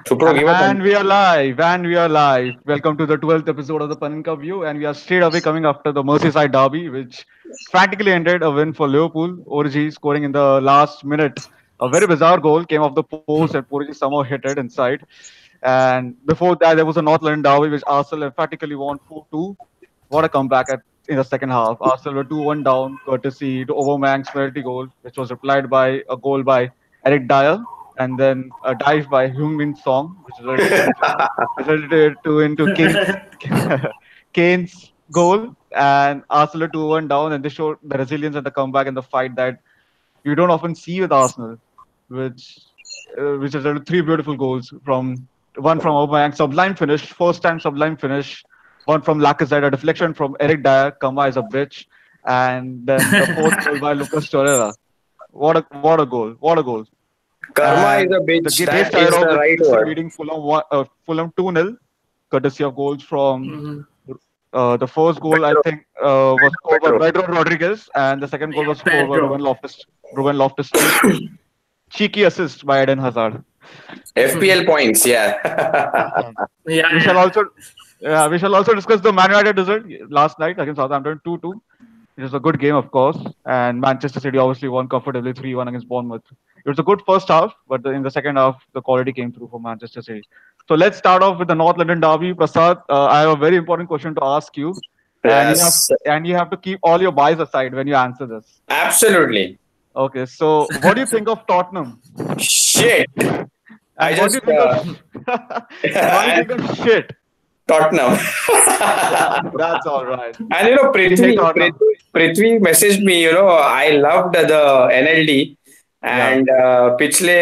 Supro, give us some. And we are live, Welcome to the 12th episode of the Panenka View, and we are straight away coming after the Merseyside derby, which practically ended a win for Liverpool. Origi scoring in the last minute. A very bizarre goal came off the post, and Origi somehow hit it inside. And before that, there was a North London derby, which Arsenal emphatically won 4-2. What a comeback in the second half. Arsenal were 2-1 down, courtesy to Aubameyang's penalty goal, which was replied by a goal by Eric Dyer, and then a dive by Heung-min Song, which resulted into Kane's goal, and Arsenal 2-1 down, and they showed the resilience and the comeback and the fight that you don't often see with Arsenal, which which resulted in three beautiful goals from one from Aubameyang, sublime finish, first time sublime finish, one from Lacazette, a deflection from Eric Dyer, Kama is a bitch, and then the fourth goal by Lucas Torreira. What a goal! What a goal! Karma is And a bitch. they That started is off the with right Chelsea word. leading Fulham 2-0, courtesy of goals from Mhm. the first goal, I Pedro. think, was scored by Pedro. Pedro Rodriguez, and the second goal Yeah, was scored by Pedro. Ruben Loftus-Cheek. Cheeky assist by Eden Hazard. FPL points, yeah. Yeah, We shall yeah. also, yeah, we shall also discuss the Man United result last night against Southampton 2-2. It was a good game, of course, and Manchester City obviously won comfortably 3-1 against Bournemouth. It was a good first half, but in the second half, the quality came through for Manchester City. So let's start off with the North London derby. Prasad, I have a very important question to ask you, and Yes, you have to keep all your bias aside when you answer this. absolutely. Okay, so what do you think of Tottenham? Shit. I And what do just you think of and what do you think of shit? Tottenham. That's all right. And We hate Tottenham. Prithvi messaged me, I loved the NLD Yeah, and पिछले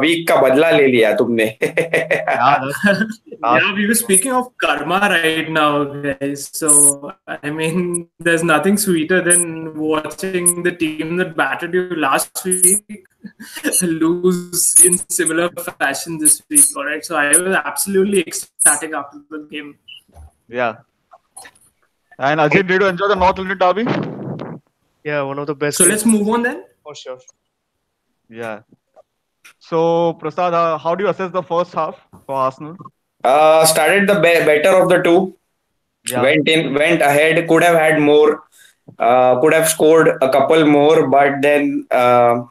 week का बदला ले लिया तुमने. yeah, that's Yeah, we were speaking of karma right now, guys. So, I mean, there's nothing sweeter than watching the team that battered you last week lose in similar fashion this week. All right. So, I was absolutely ecstatic after the game. yeah. And Ajay, did you enjoy the North London derby? Yeah, one of the So, best let's games move on then. for sure. Yeah. So Prasad, how do you assess the first half for Arsenal? Started the better of the two. Yeah. Went ahead. Could have had more. Could have scored a couple more, but then the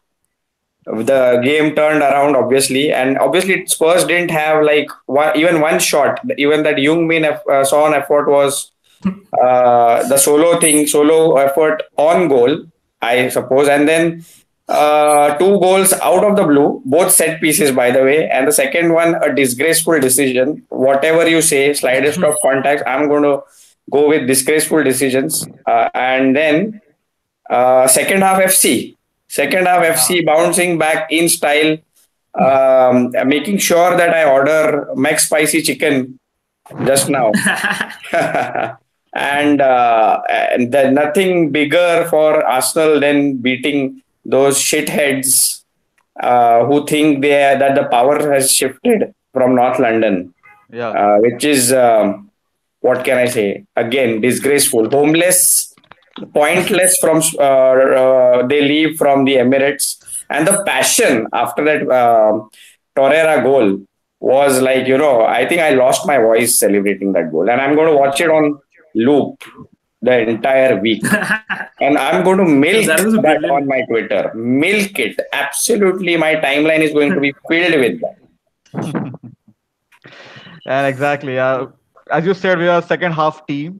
game turned around obviously, and obviously Spurs didn't have like even one shot. Even that Jung Min Son effort was the solo effort on goal, I suppose, and then two goals out of the blue, both set pieces by the way, and the second one a disgraceful decision. Whatever you say, slightest of contact, I'm going to go with disgraceful decisions, and then second half Yeah. FC bouncing back in style, making sure that I order Mac spicy chicken just now. And there's nothing bigger for Arsenal than beating those shitheads who think that the power has shifted from North London, Yeah. which is what can I say? Again, disgraceful, homeless, pointless. From they leave from the Emirates, and the passion after that Torreira goal was like, I think I lost my voice celebrating that goal, and I'm going to watch it on loop the entire week. And I'm going to That milk was a that brilliant. on my Twitter. Milk it. Absolutely. My timeline is going to be filled with that. And exactly. As you said, we are a second half team.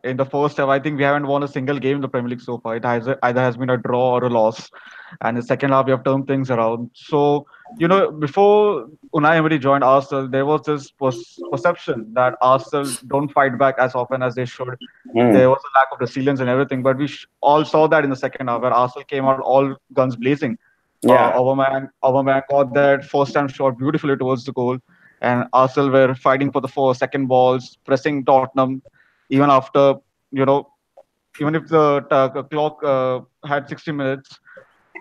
In the first half, I think we haven't won a single game in the Premier League so far. It has either has been a draw or a loss. And the second half, we have turned things around. So, before Unai Emery joined Arsenal, there was this perception that Arsenal don't fight back as often as they should. Hmm. There was a lack of resilience and everything. But we all saw that in the second half, where Arsenal came out all guns blazing. Yeah. Aubameyang got that first time shot beautifully towards the goal, and Arsenal were fighting for the second balls, pressing Tottenham, even after you know, even if the clock had 60 minutes.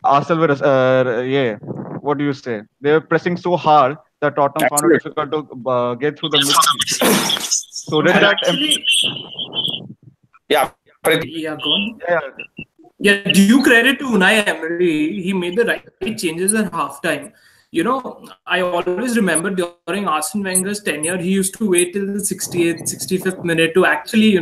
Arsenal were yeah. What do you say? They were pressing so hard that Tottenham found it Absolutely. difficult to get through the midfield. So did And that? actually, Yeah. yeah, go on. Yeah, Yeah, due credit to Unai Emery, he made the right changes at halftime. I always remember during Arsene Wenger's tenure, he used to wait till the 68th, 65th minute to actually,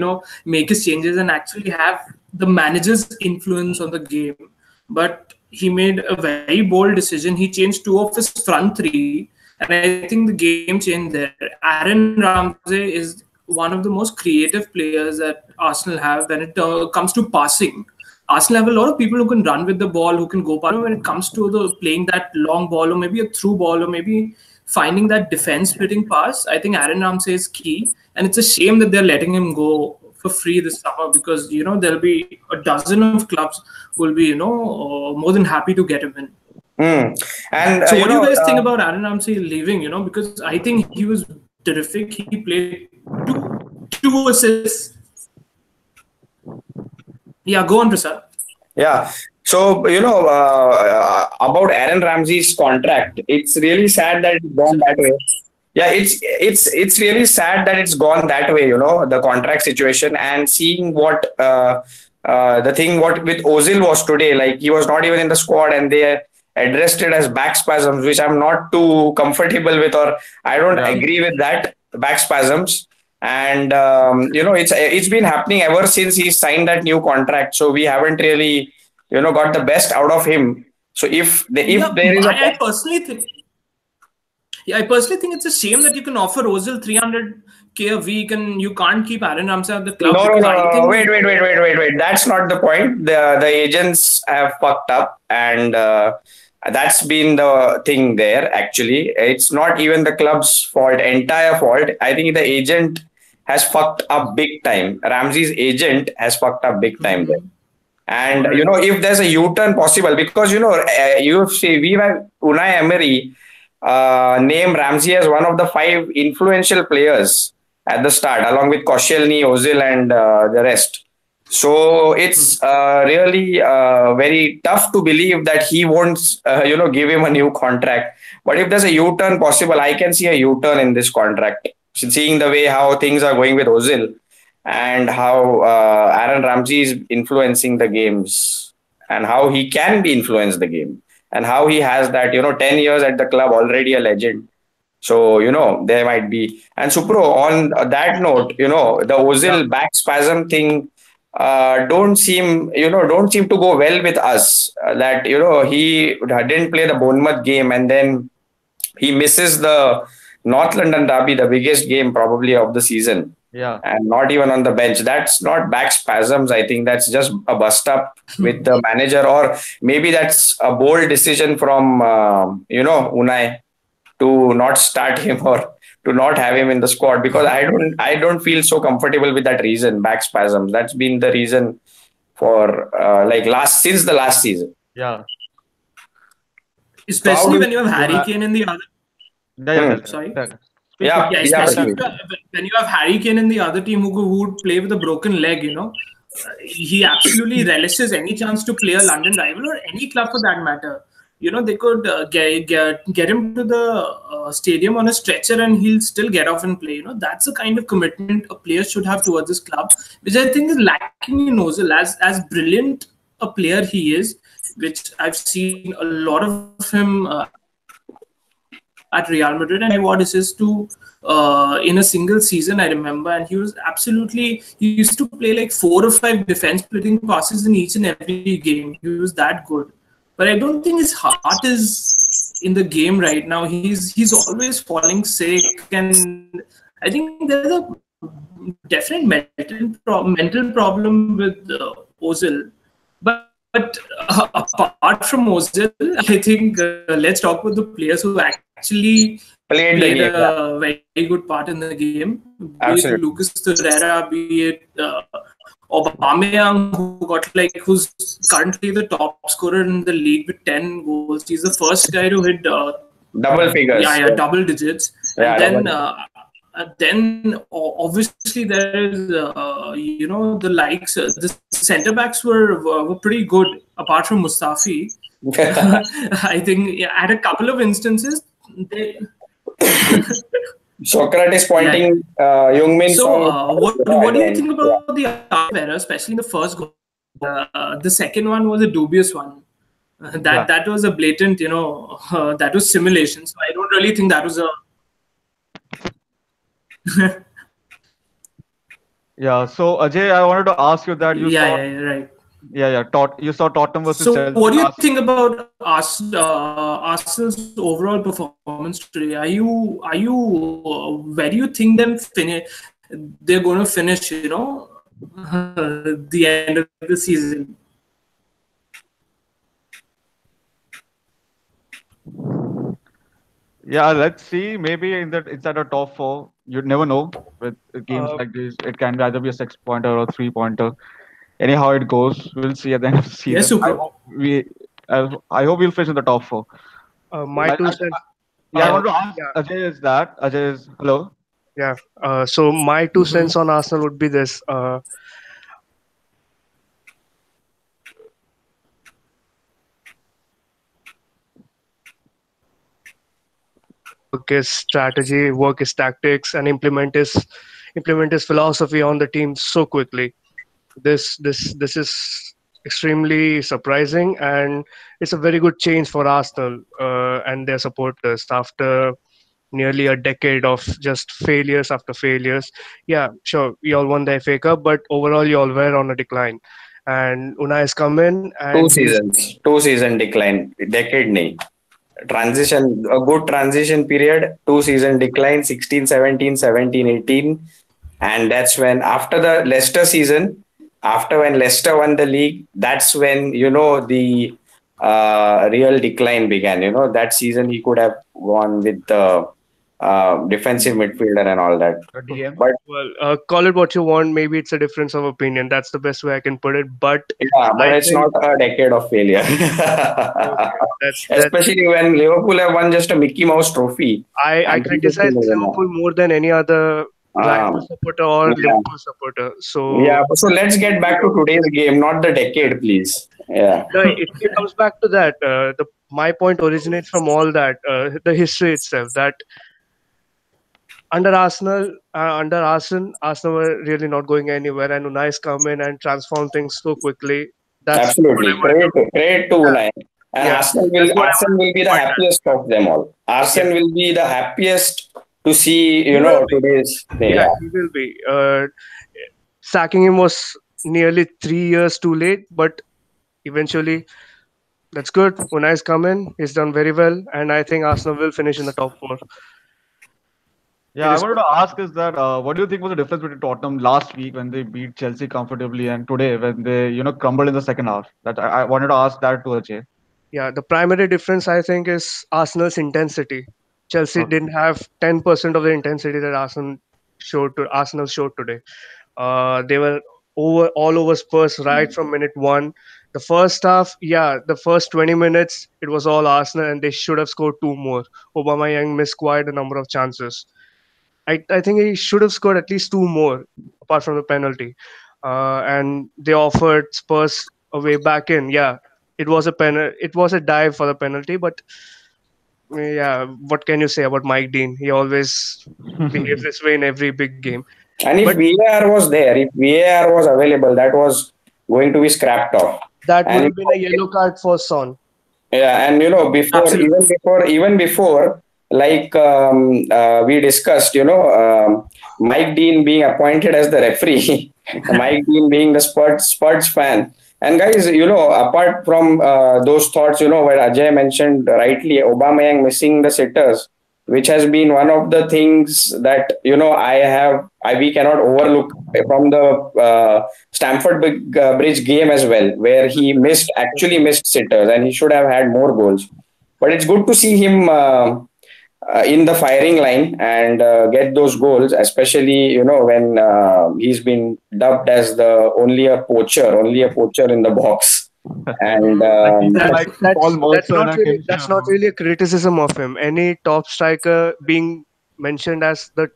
make his changes and actually have the manager's influence on the game. But he made a very bold decision. He changed two of his front three, and I think the game changed there. Aaron Ramsey is one of the most creative players that Arsenal have when it comes to passing. Arsenal have a lot of people who can run with the ball, who can go. But when it comes to the playing that long ball, or maybe a through ball, or maybe finding that defense splitting pass, I think Aaron Ramsey is key. And it's a shame that they're letting him go for free this summer, because there'll be a dozen of clubs who will be more than happy to get him in. And so, what do you guys think about Aaron Ramsey leaving? Because I think he was terrific. He played two assists. Yeah, go on, Prasad. Yeah. So, about Aaron Ramsey's contract, it's really sad that it's gone that way. Yeah, it's really sad that it's gone that way, the contract situation, and seeing what the thing what with Ozil was today, like he was not even in the squad and they addressed it as back spasms, which I'm not too comfortable with, or I don't agree with that, back spasms. And it's been happening ever since he signed that new contract. So we haven't really got the best out of him. So if there is I personally think it's a shame that you can offer Ozil 300k a week and you can't keep Aaron Ramsey at the club. No. Wait. That's not the point. The agents have fucked up, and that's been the thing there. Actually, it's not even the club's fault, entire fault. I think the agent has fucked up big time. Ramsey's agent has fucked up big time there. And if there's a U-turn possible, because we have Unai Emery name Ramsey as one of the 5 influential players at the start, along with Koscielny, Ozil, and the rest. So it's really very tough to believe that he won't, give him a new contract. But if there's a U-turn possible, I can see a U-turn in this contract. Seeing the way how things are going with Ozil and how Aaron Ramsey is influencing the games and how he can be influenced the game and how he has that, 10 years at the club, already a legend. So, there might be. And Supro, on that note, the Ozil back spasm thing don't seem to go well with us. That, he didn't play the Bournemouth game and then he misses the North London derby, the biggest game probably of the season. Yeah. And not even on the bench. That's not back spasms. I think that's just a bust up with the manager, or maybe that's a bold decision from, Unai to not start him or to not have him in the squad, because I don't feel so comfortable with that reason, back spasms. That's been the reason for since the last season. Yeah. Especially when you have Harry Kane in the other. Sorry. Especially when you have Harry Kane in the other team who would play with a broken leg, he absolutely relishes any chance to play a London rival or any club for that matter. They could get him to the stadium on a stretcher and he'll still get off and play. That's the kind of commitment a player should have towards his club, which I think is lacking in Ozil. As brilliant a player he is, which I've seen a lot of him at Real Madrid, and what is his to in a single season, I remember, and he used to play like 4 or 5 defense splitting passes in each and every game. He was that good. But I don't think his heart is in the game right now. He's always falling sick, and I think there's a definite mental problem with Ozil. But apart from Ozil, I think let's talk about the players who actually played a very good part in the game. Be it Lucas Torreira, be it Aubameyang, who's currently the top scorer in the league with 10 goals. He's the first guy to hit double figures. Double digits. And then obviously there is the likes. The centre backs were pretty good apart from Mustafi. I think at a couple of instances they. Socrates pointing Youngmin. So what do you think about the era, especially in the first goal? The second one was a dubious one. Yeah. That was a blatant, that was simulation. So I don't really think that was a Yeah. So Ajay, I wanted to ask you that you yeah, saw, yeah, yeah, right. you saw Tottenham versus So Chelsea what do you last. think about Arsenal's overall performance today? Where do you think them finish? They're going to finish, the end of the season. Yeah, let's see. Maybe in that it's at a top four. You'd never know with games Uh, like this. It can be either be a 6 pointer or 3 pointer. Anyhow it goes, we'll see at the end of the Yes, season. I Supra. hope I hope we'll finish in the top four. my I, two I, cents. yeah, I Uh, want to ask yeah, Ajay is hello. yeah. So my two cents on Arsenal would be this. Work his strategy, work his tactics, and implement his philosophy on the team so quickly. This is extremely surprising, and it's a very good change for Arsenal and their supporters after nearly a decade of just failures after failures. Yeah, sure, you all won the FA Cup, but overall you all were on a decline. And Unai has come in, and he's Two season decline, decade nahi. Transition, a good transition period, 2 season decline, 16, 17, 17, 18. And that's when, after the Leicester season, after when Leicester won the league, that's when, the real decline began. That season he could have gone with the defensive midfielder and all that. The DM. But well, call it what you want. Maybe it's a difference of opinion. That's the best way I can put it. But yeah, but I it's think not a decade of failure. okay, that's Especially when Liverpool have won just a Mickey Mouse trophy I and then they criticize still win that. Liverpool more than any other Blackpool Um, supporter or yeah, Liverpool supporter. yeah. So So let's get back to today's game, not the decade, please. Yeah, no, it comes back to that. The my point originates from all that the history itself. That under Arsenal were really not going anywhere, and Unai's come in and transform things so quickly. That's what I absolutely. wanted to. Credit to Unai. And Yeah, that's what I Arsenal wanted will to be the point at. happiest of them all. Yeah, Arsenal will be the happiest to see, he will be. today's thing. Yeah, Yeah, he will be. Sacking him was nearly 3 years too late, but eventually that's good. Unai's come in, he's done very well, and I think Arsenal will finish in the top four. Yeah, It I is wanted to ask is that what do you think was the difference between Tottenham last week when they beat Chelsea comfortably and today when they crumbled in the second half? That I wanted to ask that to Ajay. Yeah, the primary difference I think is Arsenal's intensity. Chelsea Okay. didn't have 10% of the intensity that Arsenal showed today. They were all over Spurs right from minute one. The first half, yeah, the first 20 minutes, it was all Arsenal, and they should have scored two more. Aubameyang missed quite a number of chances. I think he should have scored at least two more, apart from the penalty. And they offered Spurs a way back in. Yeah, it was a dive for the penalty, but yeah, what can you say about Mike Dean? He always behaves this way in every big game. and if But VAR was there, if VAR was available, that was going to be scrapped off. that would And have been a yellow card for Son. yeah, and Absolutely. even before, like we discussed, Mike Dean being appointed as the referee, Mike Dean being the Spurs fan, and guys, apart from those thoughts, where Ajay mentioned rightly, Aubameyang missing the sitters, which has been one of the things that we cannot overlook from the Stamford Bridge game as well, where he actually missed sitters, and he should have had more goals. But it's good to see him in the firing line and get those goals, especially when he's been dubbed as the only a poacher in the box, and Like people That's like Paul Merson and Kim that's not Sherwood. really a criticism of him. Any top striker being mentioned as the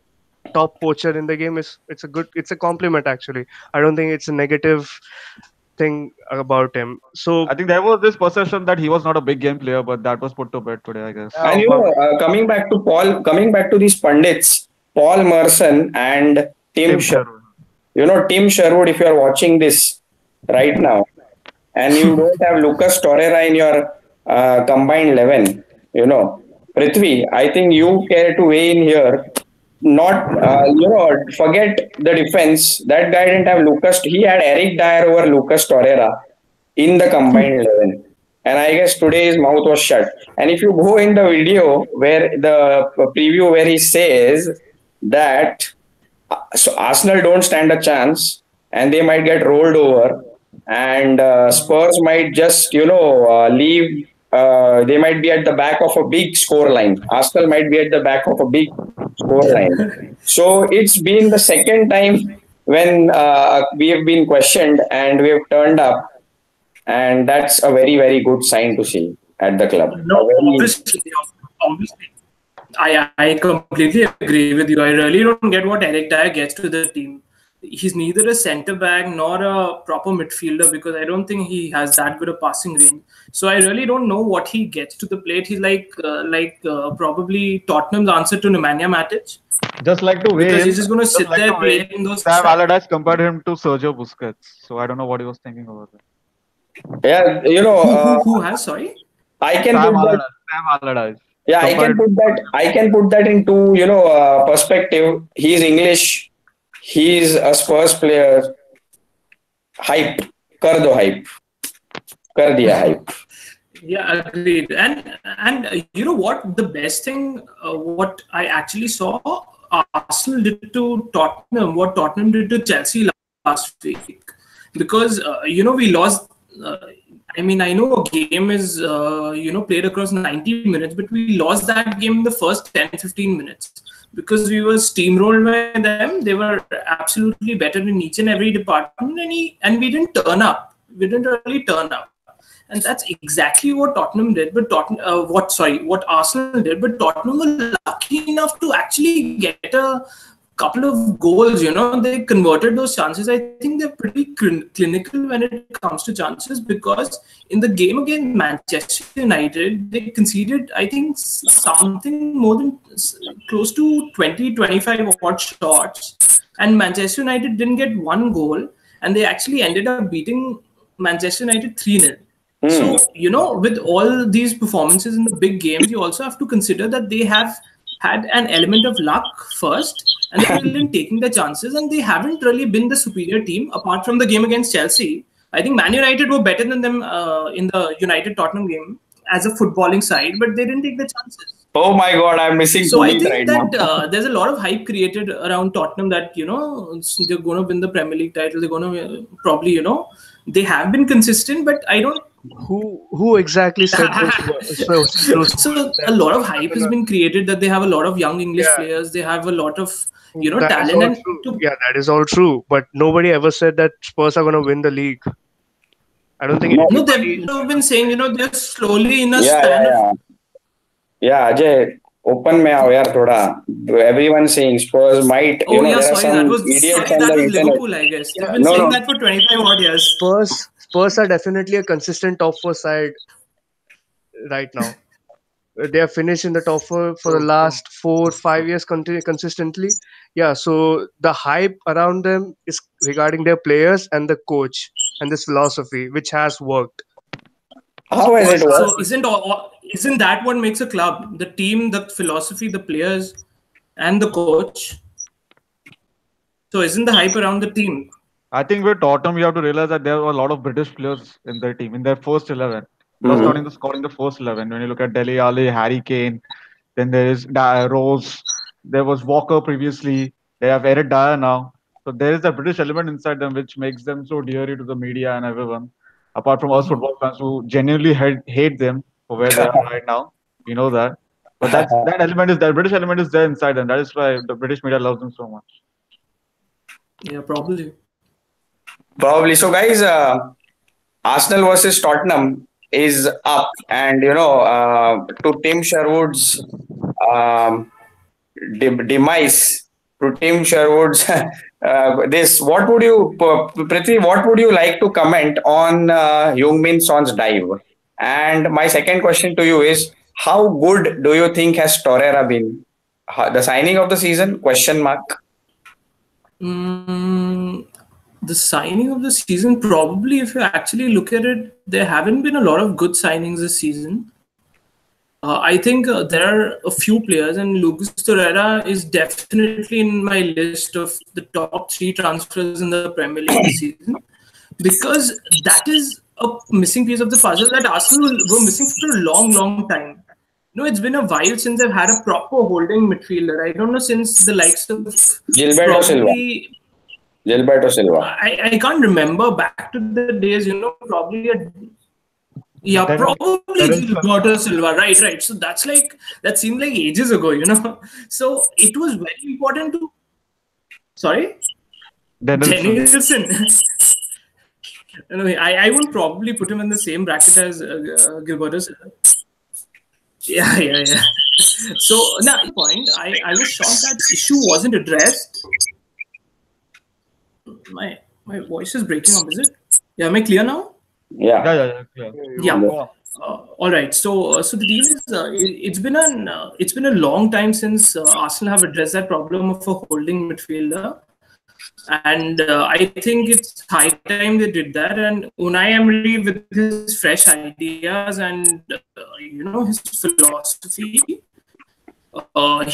top poacher in the game is it's a compliment actually. I don't think it's a negative thing about him. So I think there was this perception that he was not a big game player, but that was put to bed today, I guess. And Obama, coming back to these pundits, Paul Merson and Tim Tim Sherwood. Sherwood. Tim Sherwood, if you are watching this right now, and you don't have Lucas Torreira in your combined 11. Prithvi, I think you care to weigh in here. Not, forget the defense. That guy didn't have Lucas. He had Eric Dyer over Lucas Torreira in the combined 11. And I guess today his mouth was shut. And if you go in the video where the preview where he says that so Arsenal don't stand a chance and they might get rolled over, and Spurs might just leave. They might be at the back of a big score line. Arsenal might be at the back of a big score line. So it's been the second time when we have been questioned and we have turned up, and that's a very very good sign to see at the club. No, obviously, I completely agree with you. I really don't get what Eric Dyer gets to the team. He's neither a centre back nor a proper midfielder, because I don't think he has that good a passing range. So I really don't know what he gets to the plate. He's probably Tottenham's answer to Nemanja Matic, Just like to weigh because in. he's just going to Just sit like there to weigh in. playing those. Sam Allardyce compared him to Sergio Busquets. So I don't know what he was thinking about that. Yeah, Who has? Sorry. I can Sam put that. Allardyce. Sam Allardyce. Yeah, I can put that. I can put that into perspective. He's English. He's a Spurs player. Hype, कर दो hype, कर दिया hype. Yeah, agreed. And you know what? The best thing, what I actually saw, Arsenal did to Tottenham, what Tottenham did to Chelsea last week, because we lost. I mean, I know a game is played across 90 minutes, but we lost that game in the first 10-15 minutes because we were steamrolled by them. They were absolutely better in each and every department, and we didn't turn up. We didn't really turn up. And that's exactly what Tottenham did. But what Arsenal did. But Tottenham were lucky enough to actually get a couple of goals. They converted those chances. I think they're pretty clinical when it comes to chances, because in the game against Manchester United, they conceded, I think, something more than close to 20-25 odd shots, and Manchester United didn't get one goal, and they actually ended up beating Manchester United 3-0. So, with all these performances in the big games, you also have to consider that they have had an element of luck first, and they're really taking the chances, and they haven't really been the superior team apart from the game against Chelsea. I think Man United were better than them in the United-Tottenham game as a footballing side, but they didn't take the chances. Oh my God, I'm missing. So I think right that now. there's a lot of hype created around Tottenham that they're going to win the Premier League title. They're going to probably they have been consistent, but I don't. Who exactly said those? So a lot of hype has been created that they have a lot of young English players. They have a lot of That is talent. all true. Yeah, that is all true. But nobody ever said that Spurs are going to win the league. I don't think. No, they've been saying they're slowly in a Yeah, Ajay, open में आओ यार थोड़ा. Everyone saying Spurs might. Oh yeah, there are sorry, some that was idiots on the internet. Liverpool, I guess. They've been saying that for 25 odd years. Spurs are definitely a consistent top four side right now. They have finished in the top four for the last 4-5 years consistently. Yeah, so the hype around them is regarding their players and the coach and this philosophy, which has worked. How has it worked? So isn't that what makes a club? The team, the philosophy, the players, and the coach. So isn't the hype around the team? I think with Tottenham, you have to realize that there are a lot of British players in their team, in their first 11. Just not in the squad in the first 11. When you look at Dele Alli, Harry Kane, then there is Rose, there was Walker previously, they have Eric Dyer now. So there is a British element inside them which makes them so dear to the media and everyone. Apart from us football fans who genuinely hate them for where they are right now. You know that. But that British element is there inside them. That is why the British media loves them so much. Yeah, probably. So guys, Arsenal versus Tottenham is up, and to Tim Sherwood's demise, to Tim Sherwood's this. What would you, Prithvi? What would you like to comment on Heung-min Son's dive? And my second question to you is, how good do you think has Torreira been? The signing of the season? Question mark. The signing of the season, probably, if you actually look at it, there haven't been a lot of good signings this season. I think there are a few players, and Lucas Torreira is definitely in my list of the top three transfers in the Premier League this season, because that is a missing piece of the puzzle that Arsenal were missing for a long, long time. No, it's been a while since they've had a proper holding midfielder. I don't know, since the likes of Gilberto Silva. probably Gilberto Silva. I can't remember back to the days, probably yeah, probably Gilberto Silva. Right. So that seemed like ages ago. So it was very important to. Sorry? Danielson. No, I wouldn't probably put him in the same bracket as Gilberto Silva. Yeah. So, now, at the point, I was shocked that issue wasn't addressed. My voice is breaking up, is it? Yeah, am I clear now? Yeah. Yeah. All right. So the deal is, it's been a long time since Arsenal have addressed that problem of a holding midfielder, and I think it's high time they did that. And Unai Emery, with his fresh ideas and his philosophy, I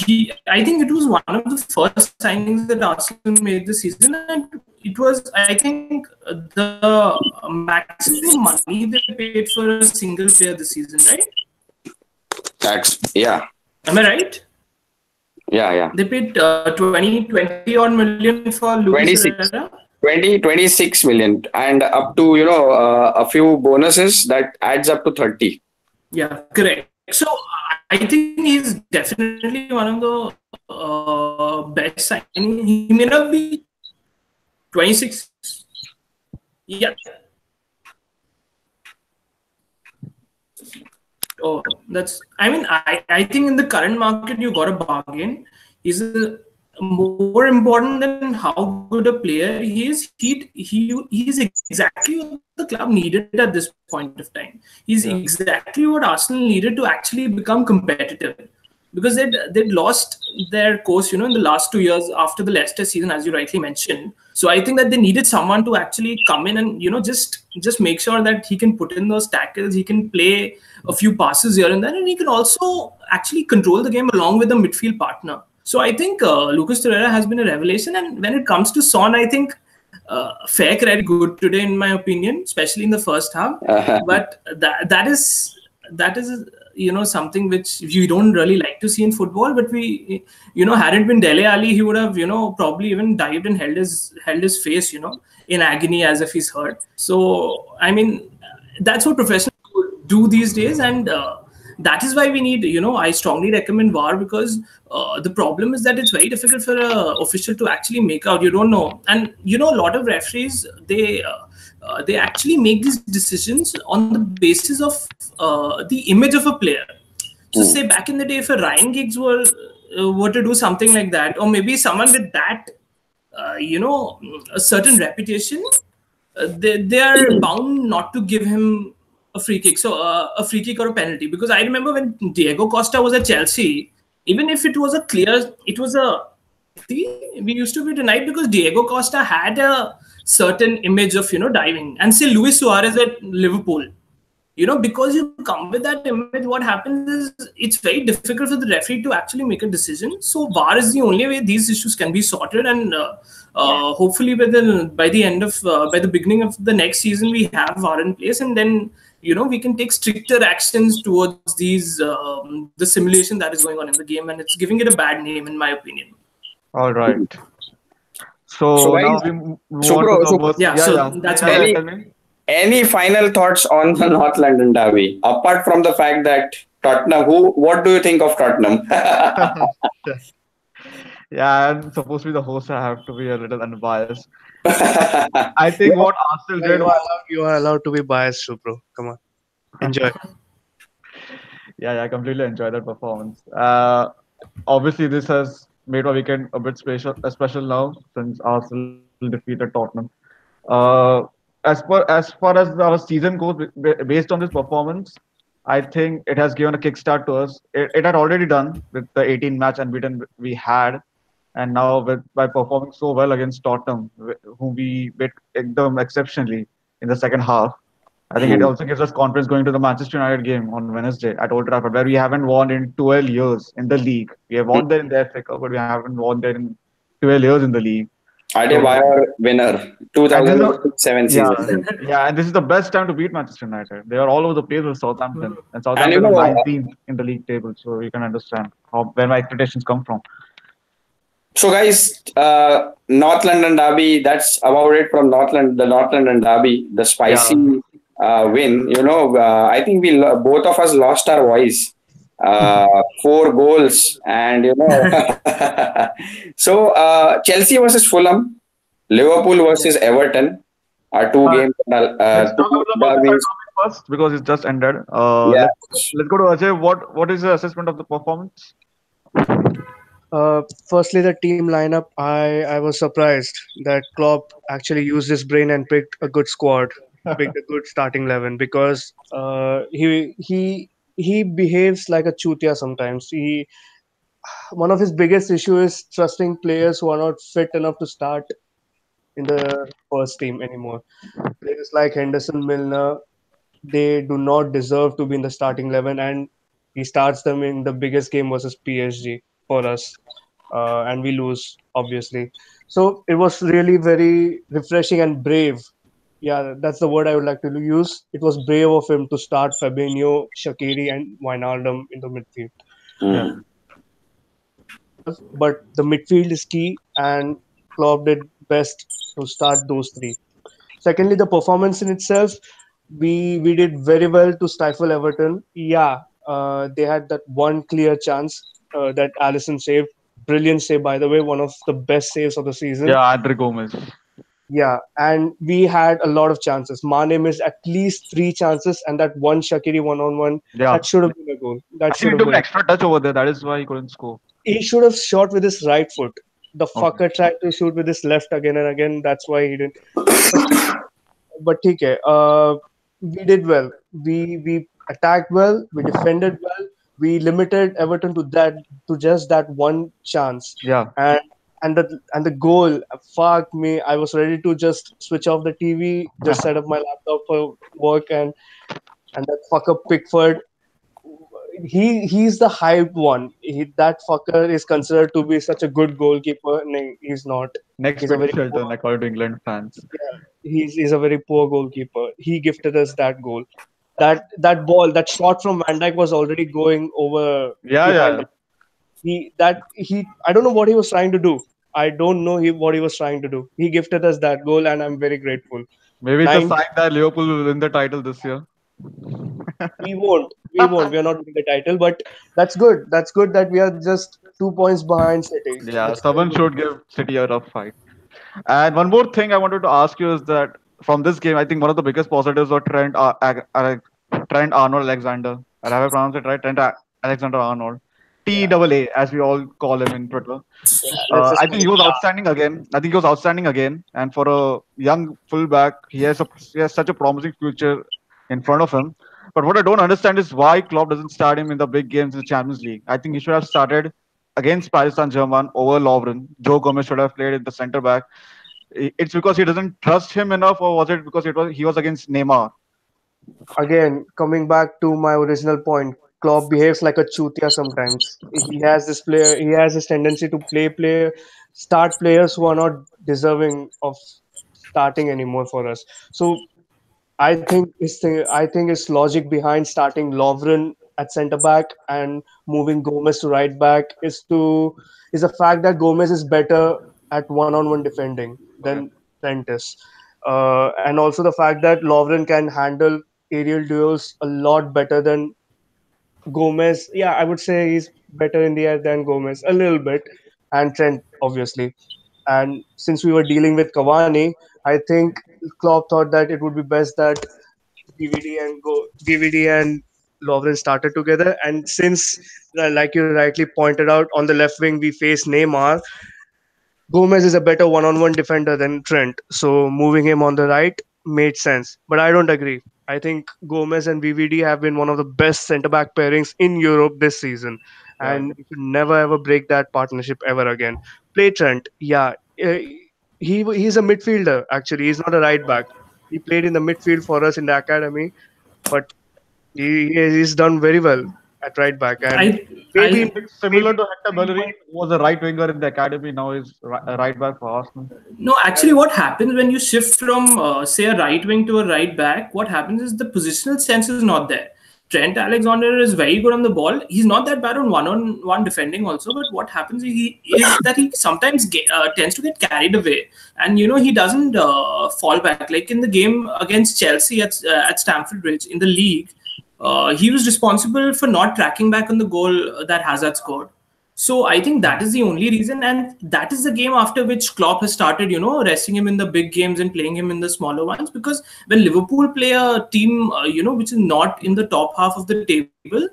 think it was one of the first signings that Arsenal made this season, and it was, I think, the maximum money they paid for a single player this season, right? Yeah. Am I right? Yeah. They paid 20 odd million for Lucas 26 million, and up to a few bonuses that adds up to 30. Yeah, correct. So I think he's definitely one of the best signings. He may not be 26. Yeah. Oh, I think in the current market you got a bargain. He's more important than how good a player he is. He's exactly what the club needed at this point of time. He's exactly what Arsenal needed to actually become competitive, because they'd lost their course, in the last 2 years after the Leicester season, as you rightly mentioned. So I think that they needed someone to actually come in and just make sure that he can put in those tackles, he can play a few passes here and there, and he can also actually control the game along with a midfield partner. So I think Lucas Torreira has been a revelation. And when it comes to Son, I think fair credit, good today in my opinion, especially in the first half. But that is something which you don't really like to see in football. But we, had it been Dele Alli, he would have probably even dived and held his face in agony as if he's hurt. So I mean, that's what professionals do these days, and that is why we need, I strongly recommend VAR, because the problem is that it's very difficult for an official to actually make out. You don't know. And, a lot of referees, they actually make these decisions on the basis of the image of a player. So say back in the day, if a Ryan Giggs were to do something like that, or maybe someone with that, a certain reputation, they are bound not to give him a free kick. So a free kick or a penalty. Because I remember when Diego Costa was at Chelsea, even if it was we used to be denied because Diego Costa had a certain image of, diving. And say Luis Suarez at Liverpool, because you come with that image, what happens is it's very difficult for the referee to actually make a decision. So VAR is the only way these issues can be sorted, and hopefully by the beginning of the next season we have VAR in place, and then we can take stricter actions towards the simulation that is going on in the game, and it's giving it a bad name in my opinion. All right. So now we move on to that's any final thoughts on the North London derby, apart from the fact that Tottenham? What do you think of Tottenham? Yeah, I'm supposed to be the host. I have to be a little unbiased. I think what Arsenal did. You are allowed to be biased too, bro. Come on, enjoy. Yeah, I completely enjoyed that performance. Obviously, this has made our weekend a bit special now, since Arsenal defeated Tottenham. As far as our season goes, based on this performance, I think it has given a kickstart to us. It had already done with the 18-match unbeaten we had, and now by performing so well against Tottenham, whom we beat them exceptionally in the second half, I think it Hmm. also gives us confidence going to the Manchester United game on Wednesday at Old Trafford, where we haven't won in 12 years in the league. We have won there in the FA Cup, but we haven't won there in 12 years in the league. So, Adebayor winner, and this is a, 2007 yeah, season. yeah, and this is the best time to beat Manchester United. They are all over the place with Southampton, and And Southampton is 19th in the league table, so you can understand where my expectations come from. so guys, North London Derby. That's about it from the North London Derby. The Yeah, spicy win. I think both of us lost our voice. 4 goals, and so Chelsea versus Fulham, Liverpool versus Everton are two uh, games, let's talk two about the Merseyside derbies. derby first because it's just ended. Yeah. Let's go to Ajay. What is the assessment of the performance? Firstly, the team lineup. I was surprised that Klopp actually used his brain and picked a good squad, picked a good starting 11, because he behaves like a chutia sometimes. He One of his biggest issue is trusting players who are not fit enough to start in the first team anymore. Players like Henderson, Milner, they do not deserve to be in the starting 11, and he starts them in the biggest game versus PSG for us, and we lose obviously. So it was really very refreshing and brave. Yeah, that's the word I would like to use. It was brave of him to start Fabinho, Shaqiri, and Wijnaldum in the midfield. Yeah, Mhm. But the midfield is key, and Klopp did best to start those three. Secondly, the performance in itself, we did very well to stifle Everton. Yeah, they had that one clear chance that Allison saved. Brilliant save, by the way, one of the best saves of the season. yeah, Andre Gomez. Yeah, and we had a lot of chances. Mane missed at least three chances, and that one Shakiri one-on-one, Yeah, that should have been a goal. That I think should he have took an been. extra touch over there. That is why he couldn't score. He should have shot with his right foot. The Okay. fucker tried to shoot with his left again and again. That's why he didn't. But ठीक है. We did well. We attacked well. We defended well. We limited Everton to just that one chance, Yeah. and the goal. Fuck me! I was ready to just switch off the TV, just set up my laptop for work, and that fucker Pickford. He's the hype one. That fucker is considered to be such a good goalkeeper. No, he's not. Next He's a Peter very poor. Shilton, according to England fans. He's a very poor goalkeeper. He gifted us that goal. That ball, that shot from Van Dijk was already going over Yeah, behind yeah. him. I don't know what he was trying to do. I don't know what he was trying to do. He gifted us that goal, and I'm very grateful. Maybe it's a Nine, sign that Liverpool will win the title this year. we won't. We won't. We are not winning the title, but that's good. That's good that we are just 2 points behind City. Yeah, That's very someone good. should give City a rough fight. And one more thing I wanted to ask you is that from this game, I think one of the biggest positives was Trent Arnold Alexander. Have I pronounced it right? Alexander Arnold. Yeah, TAA, as we all call him in Twitter. yeah. Let's just I call think he it. was outstanding again. I think he was outstanding again. And for a young fullback, he has such a promising future in front of him. But what I don't understand is why Klopp doesn't start him in the big games in the Champions League. I think he should have started against Paris Saint-Germain over Lovren. Joe Gomez should have played in the centre back. It's because he doesn't trust him enough, or was it because he was against Neymar? Again, coming back to my original point, Klopp behaves like a chutia sometimes. He has this tendency to start players who are not deserving of starting anymore for us. So I think his logic behind starting Lovren at centre back and moving Gomez to right back is the fact that Gomez is better at one-on-one defending Okay. than Trent is, and also the fact that Lovren can handle aerial duels a lot better than Gomez. Yeah, I would say he's better in the air than Gomez a little bit, and Trent obviously. And since we were dealing with Cavani, I think Klopp thought that it would be best that DVD and Lovren started together. And since, like you rightly pointed out, on the left wing we face Neymar, Gomez is a better one-on-one defender than Trent. So moving him on the right made sense. But I don't agree. I think Gomez and VVD have been one of the best centre back pairings in Europe this season. Yeah. and you should never ever break that partnership ever again. Play Trent, yeah, he's a midfielder actually. He's not a right back. He played in the midfield for us in the academy, but he's done very well at right back, and I maybe I It's similar maybe to Hector he Bellerin, might. who was a right winger in the academy. Now is a right back for Arsenal. No, actually, what happens when you shift from, say, a right wing to a right back? What happens is the positional sense is not there. Trent Alexander is very good on the ball. He's not that bad on one defending also. But what happens is that he sometimes tends to get carried away, and he doesn't fall back. Like in the game against Chelsea at Stamford Bridge in the league, he was responsible for not tracking back on the goal that Hazard scored. So I think that is the only reason, and that is the game after which Klopp has started, resting him in the big games and playing him in the smaller ones. Because when Liverpool play a team, which is not in the top half of the table,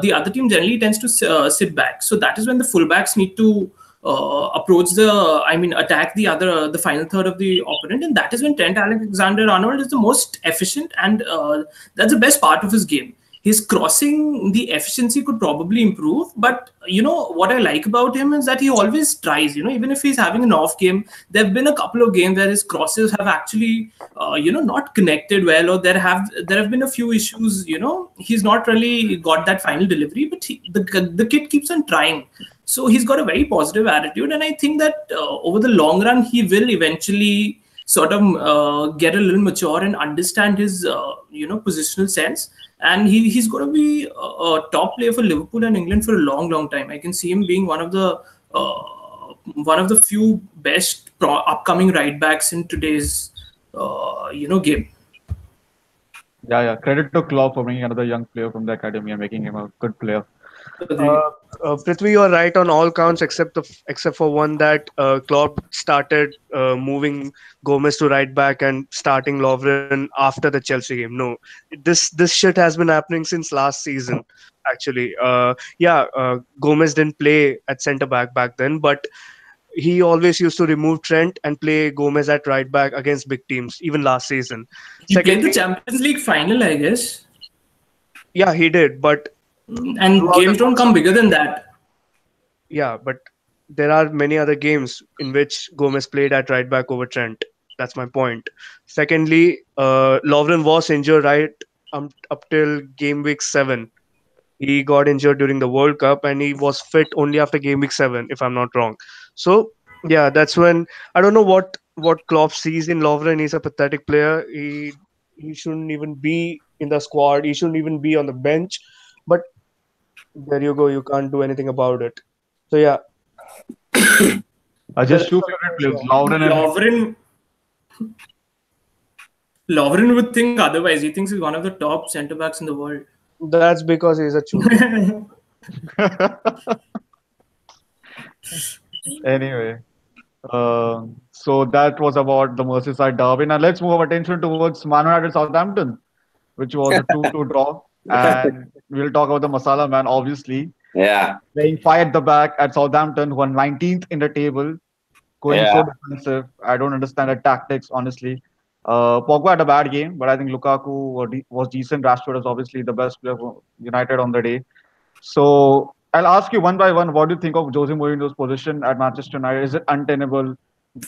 the other team generally tends to sit back. So that is when the fullbacks need to attack the final third of the opponent, and that is when Trent Alexander-Arnold is the most efficient, and that's the best part of his game. His crossing, the efficiency could probably improve, but what I like about him is that he always tries. Even if he's having an off game, there have been a couple of games where his crosses have actually not connected well, or there have been a few issues. He's not really got that final delivery, but the kid keeps on trying. So he's got a very positive attitude, and I think that over the long run, he will eventually sort of get a little mature and understand his positional sense, and he's going to be a top player for Liverpool and England for a long, long time. I can see him being one of the few best upcoming right backs in today's game. Yeah. Credit to Klopp for bringing another young player from the academy and making him a good player. Prithvi, you are right on all counts except for one, that Klopp started moving Gomez to right back and starting Lovren after the Chelsea game. No, this shit has been happening since last season. Actually, Gomez didn't play at centre back then, but he always used to remove Trent and play Gomez at right back against big teams, even last season. He played the Secondly, Champions League final, I guess, yeah, he did, but and throughout the games don't course come of bigger than that. yeah, but there are many other games in which Gomez played at right back over Trent. That's my point. Secondly, Lovren was injured right up till game week 7. He got injured during the World Cup and he was fit only after game week 7, if I'm not wrong. So yeah, that's when I don't know what Klopp sees in Lovren. He's a pathetic player. He shouldn't even be in the squad. He shouldn't even be on the bench. But there you go. You can't do anything about it. So yeah, the Just rest two of the favorite guys, players, Lauren and Lovren would think otherwise. He thinks he's one of the top centre backs in the world. that's because he's a chuta. anyway. So that was about the Merseyside derby. Now let's move our attention towards Man United Southampton, which was a 2-2 draw. And we'll talk about the Masala man, obviously. Yeah, Playing five at the back at Southampton, who are 19th in the table, going so yeah. defensive. I don't understand the tactics, honestly. Pogba had a bad game, but I think Lukaku was decent. Rashford is obviously the best player for United on the day. So I'll ask you one by one, what do you think of Jose Mourinho's position at Manchester United? Is it untenable?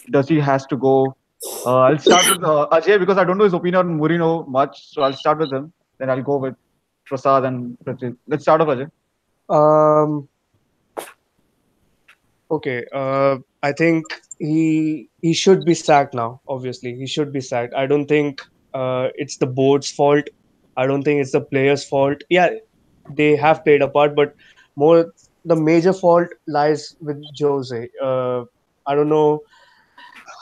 Does he has to go? I'll start with Ajay because I don't know his opinion on Mourinho much. So I'll start with him. Then I'll go with Prasad and Prithvi. Let's start off, Ajay. Um, okay. I think he should be sacked now. Obviously, he should be sacked. I don't think it's the board's fault. I don't think it's the players' fault. Yeah, they have played a part, but more the major fault lies with Jose. I don't know.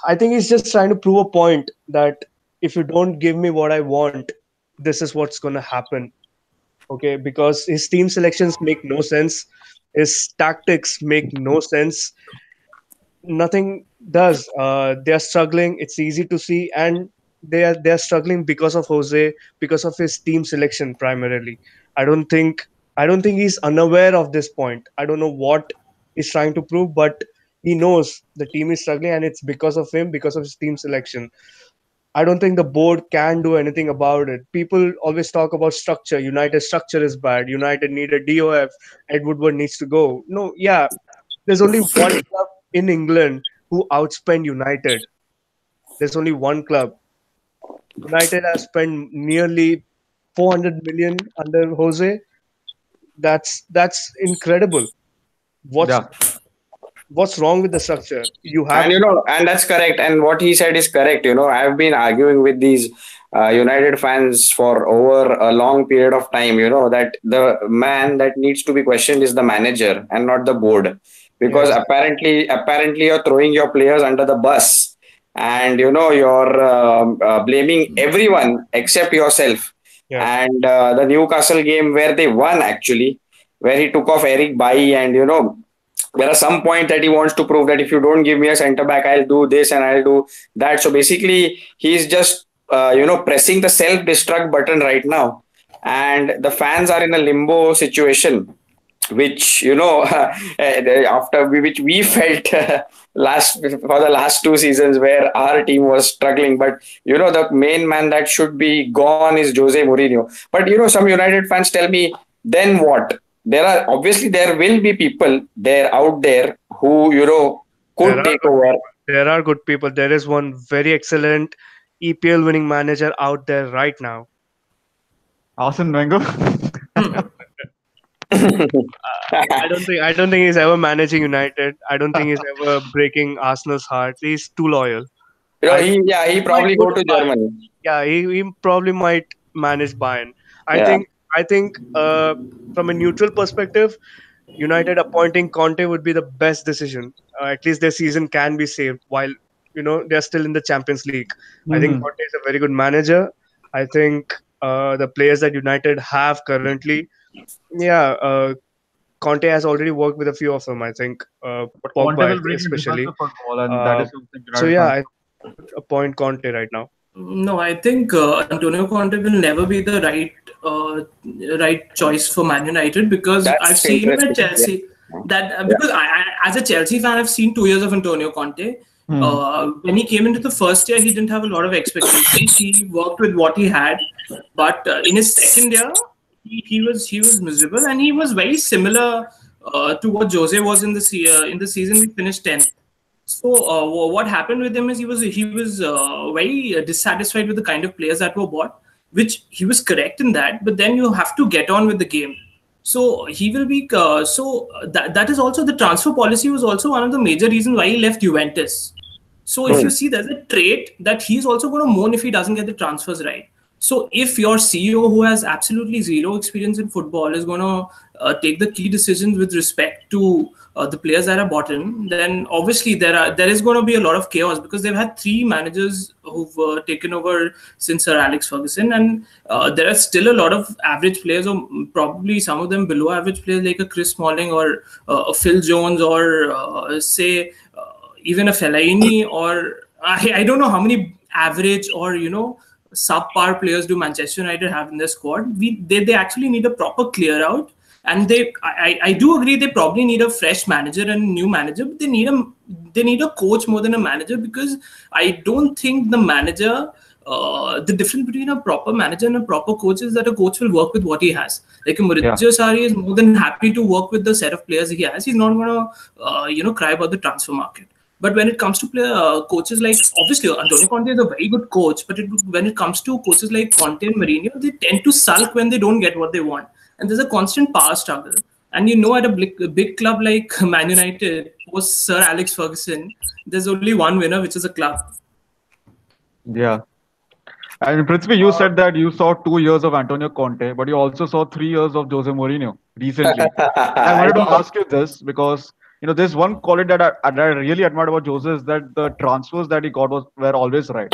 I think he's just trying to prove a point that if you don't give me what I want, this is what's going to happen. Okay, because his team selections make no sense, his tactics make no sense, nothing does. They are struggling. It's easy to see, and they are struggling because of Jose, because of his team selection primarily. I don't think I don't think he's unaware of this point. I don't know what he's trying to prove, but he knows the team is struggling, and it's because of him, because of his team selection. I don't think the board can do anything about it. People always talk about structure. United structure is bad. United need a DOF. Ed Woodward needs to go. No, yeah, there's only one club in England who outspent United. There's only one club. United has spent nearly 400 million under Jose. That's incredible. What's Yeah. what's wrong with the structure? You have And and that's correct. And what he said is correct. I've been arguing with these United fans for over a long period of time. That the man that needs to be questioned is the manager and not the board, because yes, apparently you're throwing your players under the bus, and you're blaming everyone except yourself. yeah. And the Newcastle game where they won, actually, where he took off Eric Bailly, and there are some point that he wants to prove that if you don't give me a center back, I'll do this and I'll do that. So basically, he's just pressing the self destruct button right now, and the fans are in a limbo situation, which which we felt last for the last 2 seasons, where our team was struggling. But the main man that should be gone is Jose Mourinho. But some United fans tell me, then what? There will be people there out there who There could are take over. there are good people. There is one very excellent EPL winning manager out there right now. Arsene Wenger. I don't think he's ever managing United. I don't think he's ever breaking Arsenal's heart. He's too loyal. I He might probably go go to to Bayern. Germany. Yeah, he probably might manage Bayern. I Yeah. think I think from a neutral perspective, United appointing Conte would be the best decision. At least their season can be saved while they're still in the Champions League. I think Mhm. Conte is a very good manager. I think the players that United have currently, yeah, Conte has already worked with a few of them. I think But Conte Pogba will bring in especially. defensive football, and that Uh, is something so United yeah, fans. I think they should appoint Conte right now. No, I think Antonio Conte will never be the right choice for Man United, because I've That's seen him at interesting. Yeah. Chelsea. That Yeah. because as a Chelsea fan, I've seen 2 years of Antonio Conte. Hmm. When he came into the first year, he didn't have a lot of expectations. He worked with what he had, but in his second year, he was miserable, and he was very similar to what Jose was in the season. We finished 10th. So what happened with him is he was very dissatisfied with the kind of players that were bought, which he was correct in that. But then you have to get on with the game. So he will be that is also the transfer policy was also one of the major reasons why he left Juventus. So if you see, there's a trait that he's also going to moan if he doesn't get the transfers right. So if your CEO, who has absolutely zero experience in football, is going to take the key decisions with respect to the players that are bought in, then obviously there is going to be a lot of chaos, because they've had three managers who've taken over since Sir Alex Ferguson, and there are still a lot of average players, or probably some of them below average players, like a Chris Smalling or a Phil Jones, or say even a Fellaini, or I don't know how many average or subpar players do Manchester United have in their squad. They actually need a proper clear out, and I do agree they probably need a fresh manager and a new manager, but they need a coach more than a manager, because I don't think the manager. The difference between a proper manager and a proper coach is that a coach will work with what he has. Like Yeah. Maurizio Sarri is more than happy to work with the set of players he has. He's not going to cry about the transfer market. But when it comes to coaches like, obviously, Antonio Conte is a very good coach, but when it comes to coaches like Conte and Mourinho, they tend to sulk when they don't get what they want. And there's a constant power struggle. And at a big club like Man United, post Sir Alex Ferguson, there's only one winner, which is a club. Yeah. And Prithvi, you said that you saw 2 years of Antonio Conte, but you also saw 3 years of Jose Mourinho recently. I I wanted to know. ask you this because there's one quality that I really admired about Jose is that the transfers that he got were always right.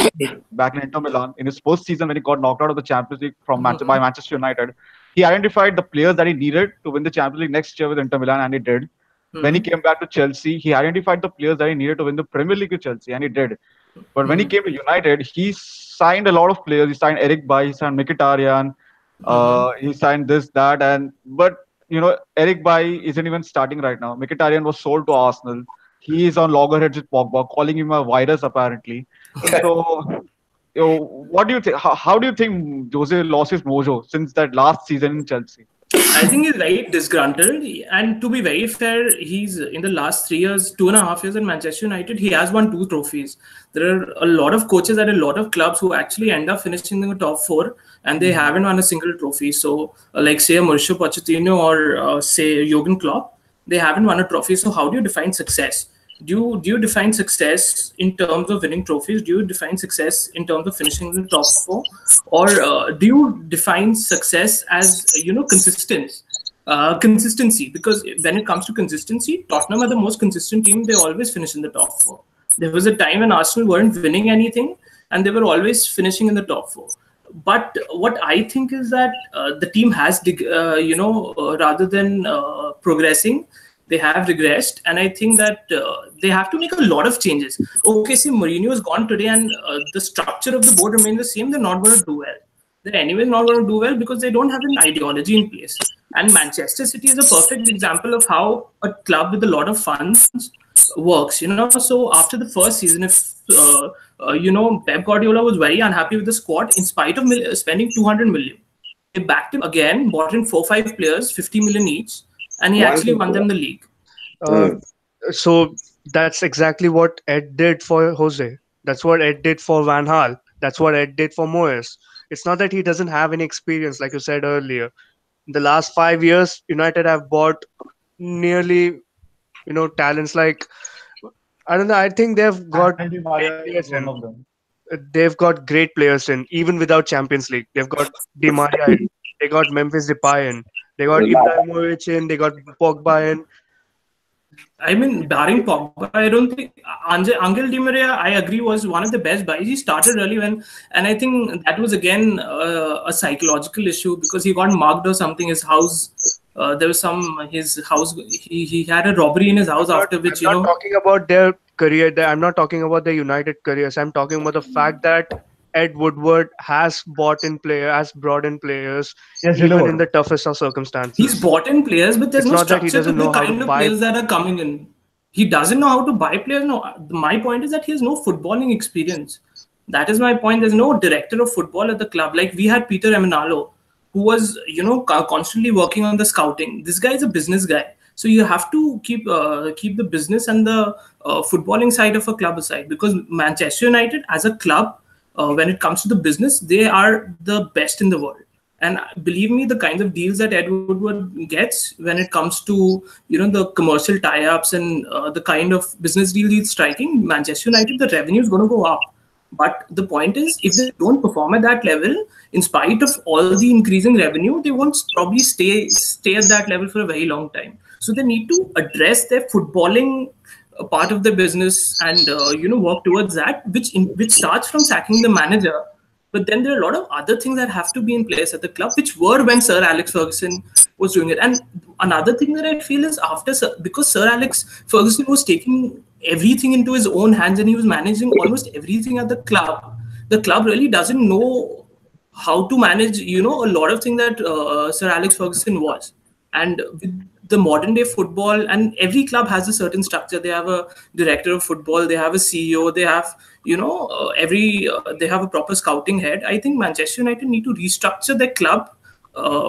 Back in Inter Milan, in his first season when he got knocked out of the Champions League by Manchester United, he identified the players that he needed to win the Champions League next year with Inter Milan, and he did. When he came back to Chelsea, he identified the players that he needed to win the Premier League with Chelsea, and he did. But when he came to United, he signed a lot of players. He signed Eric Bailly, he signed Mkhitaryan, he signed this, that, but Eric Bailly isn't even starting right now. Mkhitaryan was sold to Arsenal. He is on loggerheads with Pogba, calling him a virus apparently. So What do you think? How do you think Jose lost his mojo since that last season in Chelsea? I think he's very disgruntled. And to be very fair, he's in the last 3 years, 2.5 years at Manchester United, he has won 2 trophies. There are a lot of coaches at a lot of clubs who actually end up finishing in the top four and they haven't won a single trophy. So, like, say, a Mauricio Pochettino or say, Jurgen Klopp, they haven't won a trophy. So, how do you define success? Do you define success in terms of winning trophies? Do you define success in terms of finishing in the top four, or do you define success as consistency? Because when it comes to consistency, Tottenham are the most consistent team. They always finish in the top four. There was a time when Arsenal weren't winning anything, and they were always finishing in the top four. But what I think is that the team has, rather than progressing, they have regressed, and I think that they have to make a lot of changes. Okay, see, Mourinho is gone today, and the structure of the board remains the same. They're not going to do well. They're anyway not going to do well because they don't have an ideology in place. And Manchester City is a perfect example of how a club with a lot of funds works. So after the first season, if Pep Guardiola was very unhappy with the squad, in spite of spending 200 million, they backed him again, bought in 4-5 players, 50 million each, and he actually won them the league. So that's exactly what Ed did for Jose. That's what Ed did for Van Gaal. That's what Ed did for Moyes. It's not that he doesn't have any experience, like you said earlier. In the last 5 years, United have bought nearly, talents like, I don't know. I think they've got great players in. They've got great players in, even without Champions League. They've got Di Maria in. They got Memphis Depay in. They got Ibrahimovic in. They got Pogba in. I mean, barring Pogba, I don't think Angel Di Maria, I agree, was one of the best buys. He started early and I think that was again a psychological issue because he got mugged or something. His house, there was his house. He had a robbery in his house after which I'm not talking about their career. I'm not talking about their United careers. I'm talking about the fact that Ed Woodward has brought in players, even in the toughest of circumstances. He's bought in players, but there's no structure to the kind of players that are coming in. He doesn't know how to buy players. No, my point is that he has no footballing experience. That is my point. There's no director of football at the club. Like we had Peter Emenalo, who was, constantly working on the scouting. This guy is a business guy. So you have to keep the business and the footballing side of a club aside, because Manchester United as a club, when it comes to the business, they are the best in the world. And believe me, the kinds of deals that Ed Woodward gets when it comes to, the commercial tie-ups and the kind of business deal he's striking, Manchester United, the revenue is going to go up. But the point is, if they don't perform at that level, in spite of all the increasing revenue, they won't probably stay at that level for a very long time. So they need to address their footballing part of the business and work towards that, which starts from sacking the manager. But then there are a lot of other things that have to be in place at the club, which were when Sir Alex Ferguson was doing it. And another thing that I feel is because Sir Alex Ferguson was taking everything into his own hands and he was managing almost everything at the club really doesn't know how to manage, a lot of things that Sir Alex Ferguson was. And with the modern day football, and every club has a certain structure. They have a director of football, they have a CEO, they have, they have a proper scouting head. I think Manchester United need to restructure their club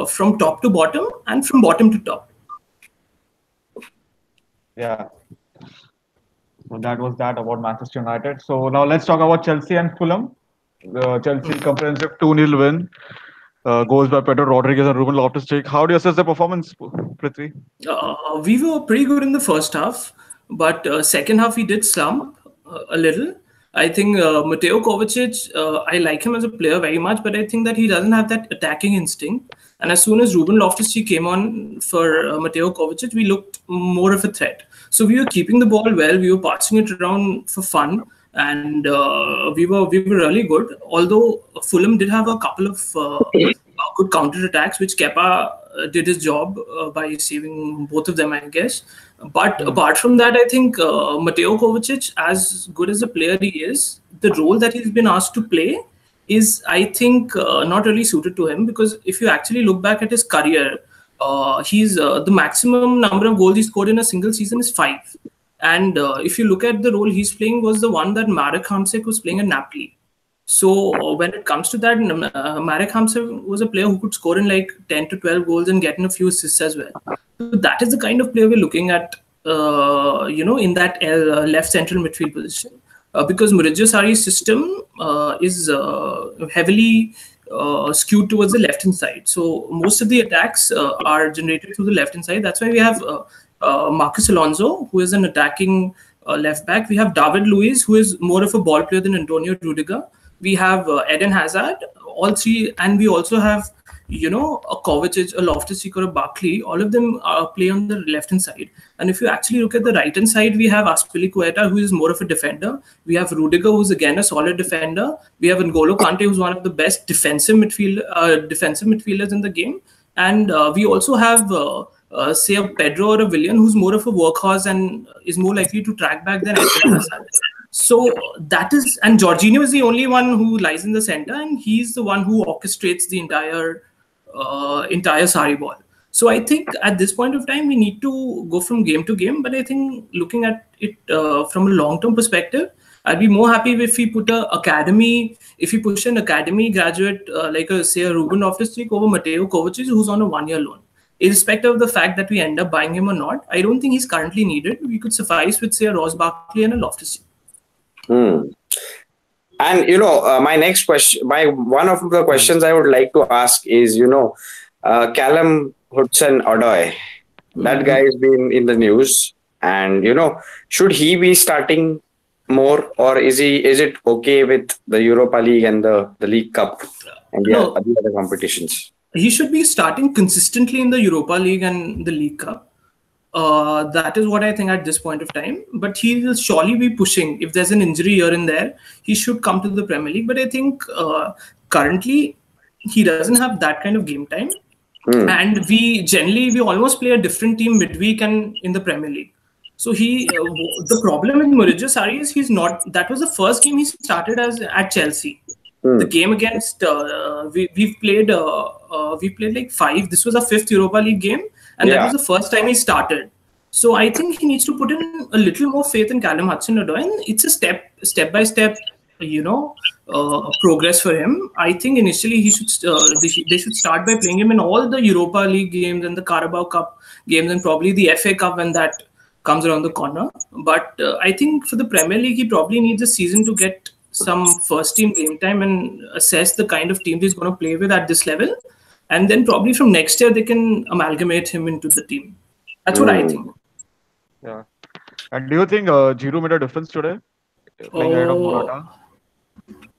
from top to bottom and from bottom to top. Yeah. So that was that about Manchester United. So now let's talk about Chelsea and Fulham. Chelsea comprehensive 2-0 win. Goals by Pedro Rodriguez and Ruben Loftus-Cheek. How do you assess the performance, Prithvi? We were pretty good in the first half, but second half we did slump a little. I think Mateo Kovacic, I like him as a player very much, but I think that he doesn't have that attacking instinct. And as soon as Ruben Loftus-Cheek came on for Mateo Kovacic, we looked more of a threat. So we were keeping the ball well, we were passing it around for fun, and we were really good. Although Fulham did have a couple of good counter attacks, which Kepa did his job by saving both of them, I guess. But apart from that, I think Mateo Kovacic, as good as a player he is, the role that he's been asked to play is, I think, not really suited to him, because if you actually look back at his career, he's the maximum number of goals he scored in a single season is 5. And if you look at the role he's playing, was the one that Marek Hamsik was playing at Napoli. So when it comes to that, Marek Hamza was a player who could score in like 10 to 12 goals and get in a few assists as well. So that is the kind of player we're looking at, in that left central midfield position. Because Maurizio Sarri's system is heavily skewed towards the left hand side. So most of the attacks are generated through the left hand side. That's why we have Marcus Alonso, who is an attacking left back. We have David Luiz, who is more of a ball player than Antonio Rudiger. We have Eden Hazard, all three, and we also have a Kovacic, a Loftus-Cheek, or a Barkley. All of them play on the left-hand side. And if you actually look at the right-hand side, we have Azpilicueta, who is more of a defender. We have Rudiger, who's again a solid defender. We have N'Golo Kante, who's one of the best defensive midfielders in the game. And we also have, say, a Pedro or a Willian, who's more of a workhorse and is more likely to track back than Eden Hazard. So that is, and Jorginho is the only one who lies in the center, and he's the one who orchestrates the entire Sarri ball. So I think at this point of time, we need to go from game to game. But I think looking at it from a long-term perspective, I'd be more happy if we put if we push an academy graduate like say a Ruben Loftus-Cheek over Mateo Kovacic, who's on a 1-year loan. Irrespective of the fact that we end up buying him or not, I don't think he's currently needed. We could suffice with, say, a Ross Barkley and a Loftus-Cheek. And my next question, one of the questions I would like to ask is, Callum Hudson-Odoi. That guy has been in the news, and should he be starting more, or is it okay with the Europa League and the League Cup and the other competitions? He should be starting consistently in the Europa League and the League Cup. That is what I think at this point of time. But he will surely be pushing. If there's an injury here and there, he should come to the Premier League. But I think currently he doesn't have that kind of game time. And we almost play a different team midweek and in the Premier League. So the problem with Maurizio Sarri is that was the first game he started at Chelsea. The game against we played like 5. This was our 5th Europa League game, and that was the first time he started. So I think he needs to put in a little more faith in Callum Hudson-Odoi, and it's a step by step, progress for him. I think initially they should start by playing him in all the Europa League games and the Carabao Cup games and probably the FA Cup when that comes around the corner. But I think for the Premier League, he probably needs a season to get some first team game time and assess the kind of team he's going to play with at this level. And then probably from next year, they can amalgamate him into the team. That's what I think. Yeah. And do you think Giroud made a difference today? Playing ahead of Morata?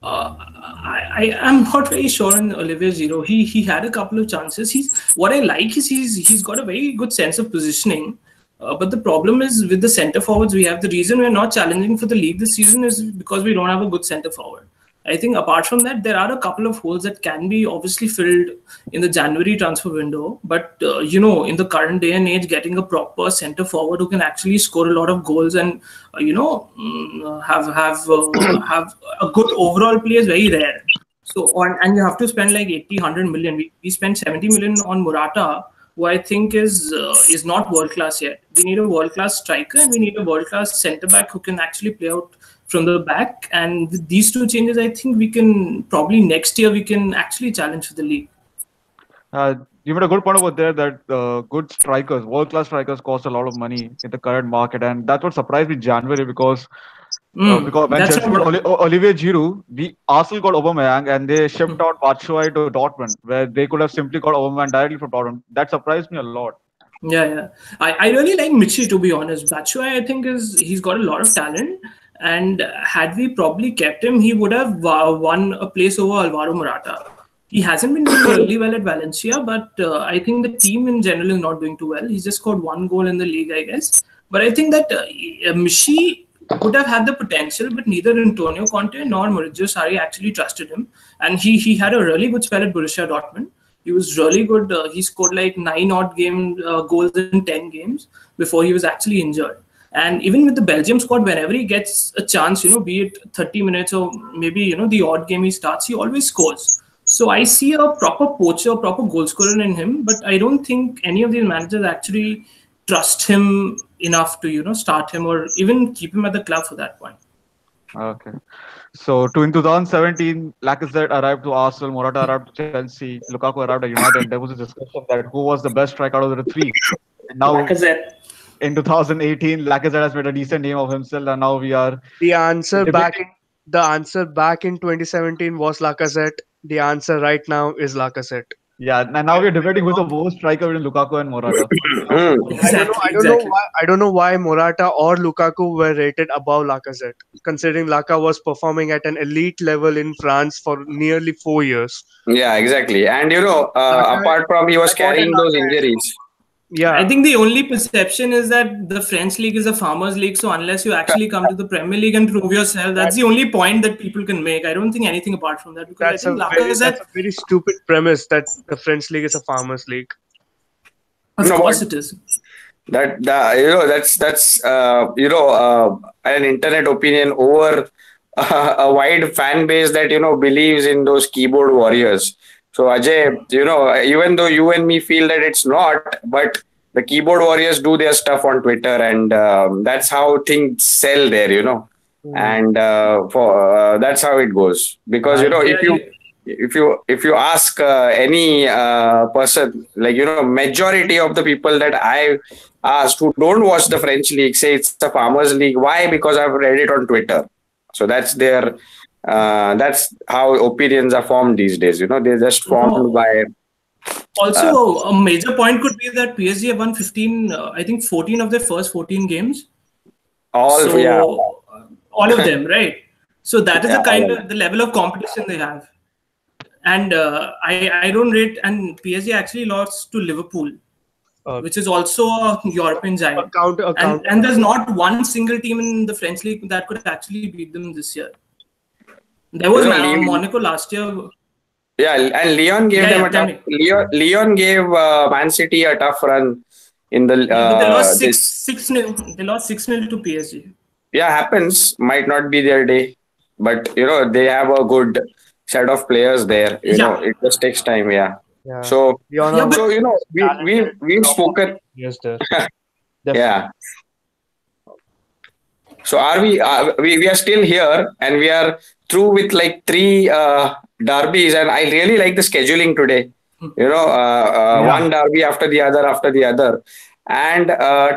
I am not very sure on Olivier Giroud. He had a couple of chances. What I like is he's got a very good sense of positioning. But the problem is with the centre forwards we have. The reason we're not challenging for the league this season is because we don't have a good centre forward. I think apart from that, there are a couple of holes that can be obviously filled in the January transfer window. But, in the current day and age, getting a proper centre forward who can actually score a lot of goals and, have a good overall play is very rare. So, and you have to spend like 80, 100 million. We spent 70 million on Morata, who I think is not world-class yet. We need a world-class striker and we need a world-class centre-back who can actually play out from the back. And with these two changes, I think we can probably next year we can actually challenge for the league. You made a good point over there that good strikers, world-class strikers cost a lot of money in the current market. And that's what surprised me in January because when Chelsea got Olivier Giroud, Arsenal got Aubameyang and they shipped out Batshuayi to Dortmund, where they could have simply got Aubameyang directly from Dortmund. That surprised me a lot. Yeah. I really like Michy, to be honest. Batshuayi, I think he's got a lot of talent. And had we probably kept him, he would have won a place over Alvaro Morata. He hasn't been doing really well at Valencia, but I think the team in general is not doing too well. He's just scored 1 goal in the league, I guess. But I think that Michy would have had the potential, but neither Antonio Conte nor Maurizio Sarri actually trusted him. And he had a really good spell at Borussia Dortmund. He was really good. He scored like 9 odd goals in 10 games before he was actually injured. And even with the Belgium squad, whenever he gets a chance, be it 30 minutes or maybe, the odd game he starts, he always scores. So I see a proper poacher, proper goal scorer in him, but I don't think any of these managers actually trust him enough to, start him or even keep him at the club for that point. Okay. So in 2017, Lacazette arrived to Arsenal, Morata arrived to Chelsea, Lukaku arrived at United. There was a discussion that who was the best striker out of the three. And now Lacazette. in 2018, Lacazette has made a decent name of himself, and now we are The answer back debating. in the answer back in 2017 was Lacazette. The answer right now is Lacazette. Yeah, and now we are debating who's the worst striker between Lukaku and Morata. Hmm. Exactly, I don't know exactly. why. I don't know why Morata or Lukaku were rated above Lacazette, considering Laka was performing at an elite level in France for nearly 4 years. Yeah, exactly. And Laka, apart from he was I wanted carrying those Laka at home. injuries. I Yeah, think the only perception is that the French league is a farmers' league. So unless you actually come to the Premier League and prove yourself, that's the that's only point that people can make. I don't think anything apart from that because I think that's Lacazette, a very stupid premise that the French league is a farmers' league. of No, but course, it is. that's an internet opinion over a wide fan base that believes in those keyboard warriors. So Ajay, even though you and me feel that it's not, but the keyboard warriors do their stuff on Twitter, and that's how things sell there. Hmm. And for that's how it goes. Because I if Yeah, you if you ask any person, like majority of the people that I asked who don't watch the French league say it's a farmers league. Why? Because I've read it on Twitter. So that's how opinions are formed these days. They're just formed no. by uh, Also, a major point could be that PSG have won 15, I think 14 of their first 14 games. all, yeah, So all of them, right? So that is yeah, the all kind of of the level of competition they have. And I don't rate. And PSG actually lost to Liverpool, Uh, which is also a European giant. a And counter. and there's not one single team in the French league that could actually beat them this year. There was Leon, Monaco last year. yeah, and Leon gave Yeah, them yeah. a Tell tough. me. Leon gave Man City a tough run in the Yeah, but they lost this. 6-0. They lost 6-0 to PSG. Yeah, happens. Might not be their day, but they have a good set of players there. Yeah, It just takes time. Yeah. Yeah, So yeah, Leon but so talented we've top of spoken. players there. Definitely. Yeah. So we are still here and we are through with like three derbies, and I really like the scheduling today. yeah. One derby after the other, and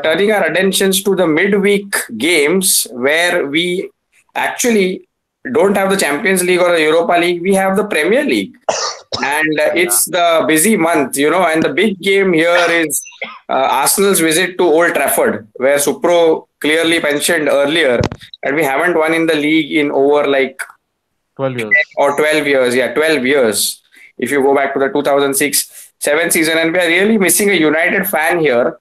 turning our attentions to the midweek games where we actually don't have the Champions League or the Europa League. We have the Premier League, and Yeah. it's the busy month, and the big game here is Arsenal's visit to Old Trafford, where Supro clearly mentioned earlier that we haven't won in the league in over like 12 years. 10 or 12 years. Yeah, 12 years. If you go back to the 2006-7 season, and we are really missing a United fan here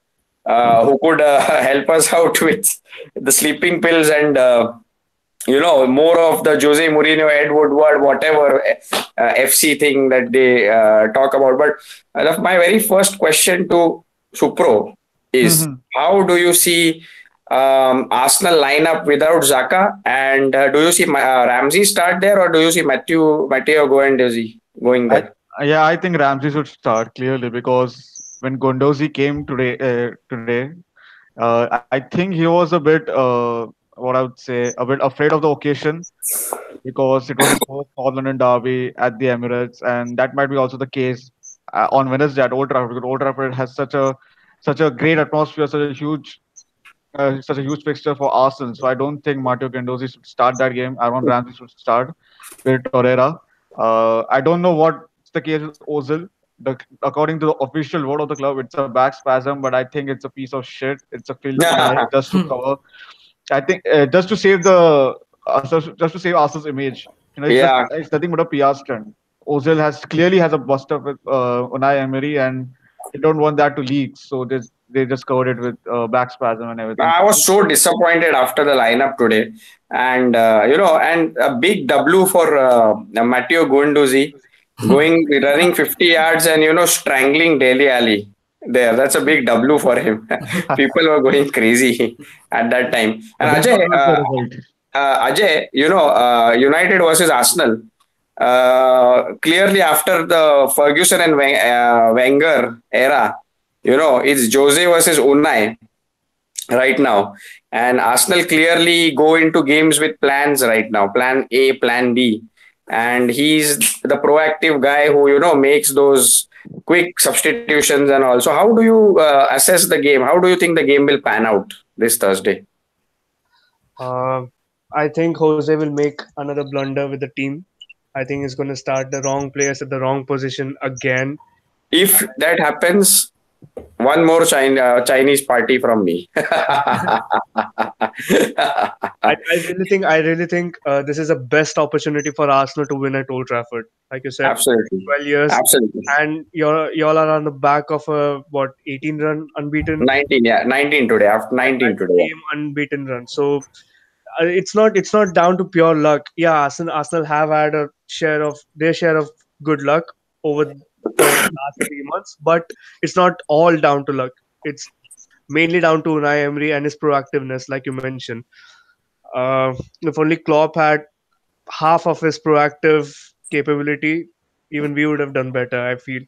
who could help us out with the sleeping pills and more of the Jose Mourinho, Ed Woodward, whatever FC thing that they talk about. But my very first question to Supro is, Mhm. how do you see Arsenal lineup without Zaka? And do you see Ramsey start there, or do you see Matteo going I there? yeah, I think Ramsey should start clearly because when Gondozi came today, I think he was a bit what I would say a bit afraid of the occasion because it was his first North London derby at the Emirates, and that might be also the case on Wednesday at Old Trafford because Old Trafford has such a great atmosphere, such a huge fixture for Arsenal. So I don't think Matteo Gendozi should start that game. Aaron Ramsey should start with Torreira. I don't know what's the case with Ozil. According to the official word of the club, it's a back spasm, but I think it's a piece of shit. It's a Phil Unai just to cover. I think just to save just to save Arsenal's image. Yeah. It's nothing but a PR stunt. Ozil clearly has a bust up with Unai Emery, and they don't want that to leak, so they just covered it with back spasm and everything. I was so disappointed after the lineup today, and and a big W for Matteo Guendouzi running 50 yards and strangling Dele Alli. There, that's a big W for him. People were going crazy at that time. And That was not the result. Ajay, United versus Arsenal. Clearly, after the Ferguson and Wenger era, it's Jose versus Unai. right now. And Arsenal clearly go into games with plans right now, plan A, plan B. And he's the proactive guy who, makes those quick substitutions and all. So, how do you assess the game? How do you think the game will pan out this Thursday? Uh, I think Jose will make another blunder with the team. I think he's going to start the wrong players at the wrong position again. If that happens, one more Chinese party from me. I really think this is the best opportunity for Arsenal to win at Old Trafford. Like you said, Absolutely. 12 years, Absolutely. and y'all are on the back of a what 18 run unbeaten 19, yeah, 19 today. After 19 today. 19 game unbeaten run. So it's not down to pure luck. Yeah, Arsenal have had a share of good luck over the last 3 months, but it's not all down to luck. It's mainly down to Unai Emery and his proactiveness, like you mentioned. If only Klopp had half of his proactive capability, even we would have done better, I feel.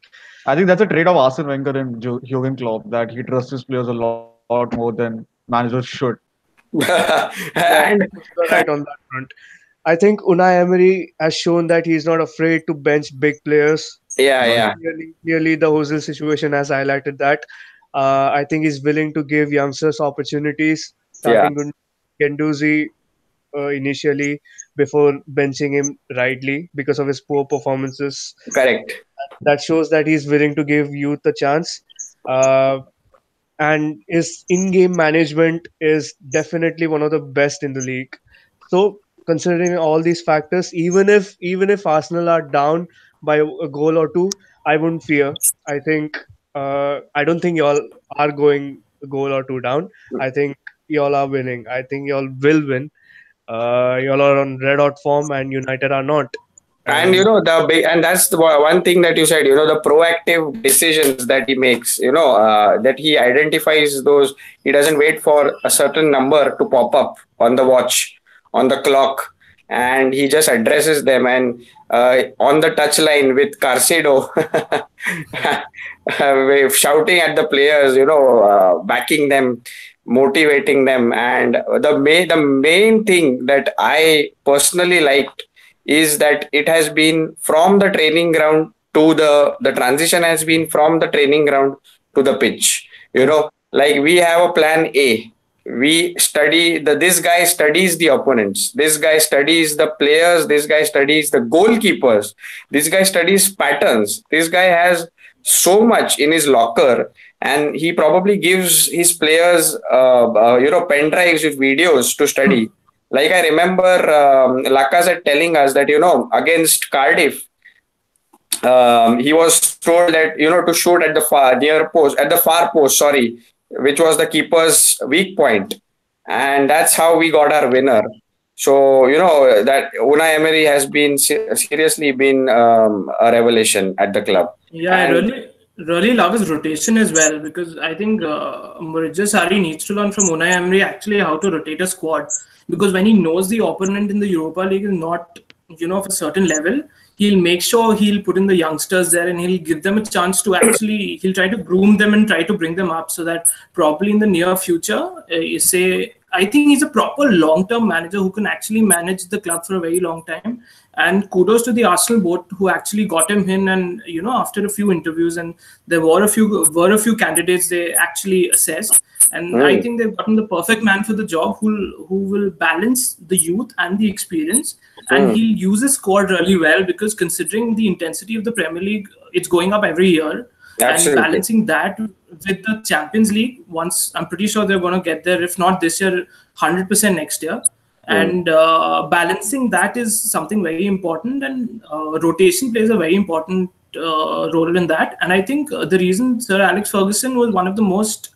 I think that's a trait of Arsene Wenger and Jurgen Klopp, that he trusts his players a lot more than managers should. Yeah, And you're right on that front. I think Unai Emery has shown that he's not afraid to bench big players. yeah, yeah, Clearly, the Ozil situation has highlighted that. I think he's willing to give youngsters opportunities, yeah, starting with Genduzi initially before benching him rightly because of his poor performances. correct. That shows that he's willing to give youth a chance. Uh, and his in-game management is definitely one of the best in the league. So considering all these factors, even if Arsenal are down by a goal or two, I wouldn't fear. I think I don't think y'all are going a goal or two down. I think y'all are winning. I think y'all will win. Y'all are on red hot form, and United are not. And And and that's the one thing that you said. The proactive decisions that he makes. That he identifies those. He doesn't wait for a certain number to pop up on the watch, on the clock, and he just addresses them. And on the touchline with Carcedo, shouting at the players, backing them, motivating them. And the main thing that I personally liked is that it has been from the training ground to the transition has been from the training ground to the pitch. Like we have a plan A. We study this guy studies the opponents. This guy studies the players. This guy studies the goalkeepers. This guy studies patterns. This guy has so much in his locker, and he probably gives his players pen drives with videos to study. Like I remember Lacazette telling us that against Cardiff, he was told that to shoot at the far post, sorry, which was the keeper's weak point, and that's how we got our winner. So that Unai Emery has been seriously been a revelation at the club. Yeah, I And really love his rotation as well, because I think Maurizio Sarri needs to learn from Unai Emery actually how to rotate a squad, because when he knows the opponent in the Europa League is not of a certain level, he'll make sure he'll put in the youngsters there and he'll give them a chance to actually he'll try to groom them and try to bring them up, so that probably in the near future, I think he's a proper long-term manager who can actually manage the club for a very long time. And kudos to the Arsenal board who actually got him in, and after a few interviews, and there were a few candidates they actually assessed, and I think they've gotten the perfect man for the job, who will balance the youth and the experience, and he'll use his squad really well, because considering the intensity of the Premier League, it's going up every year. absolutely. And balancing that with the Champions League, once I'm pretty sure they're going to get there, if not this year, 100% next year. And balancing that is something very important, and rotation plays a very important role in that. And I think the reason Sir Alex Ferguson was one of the most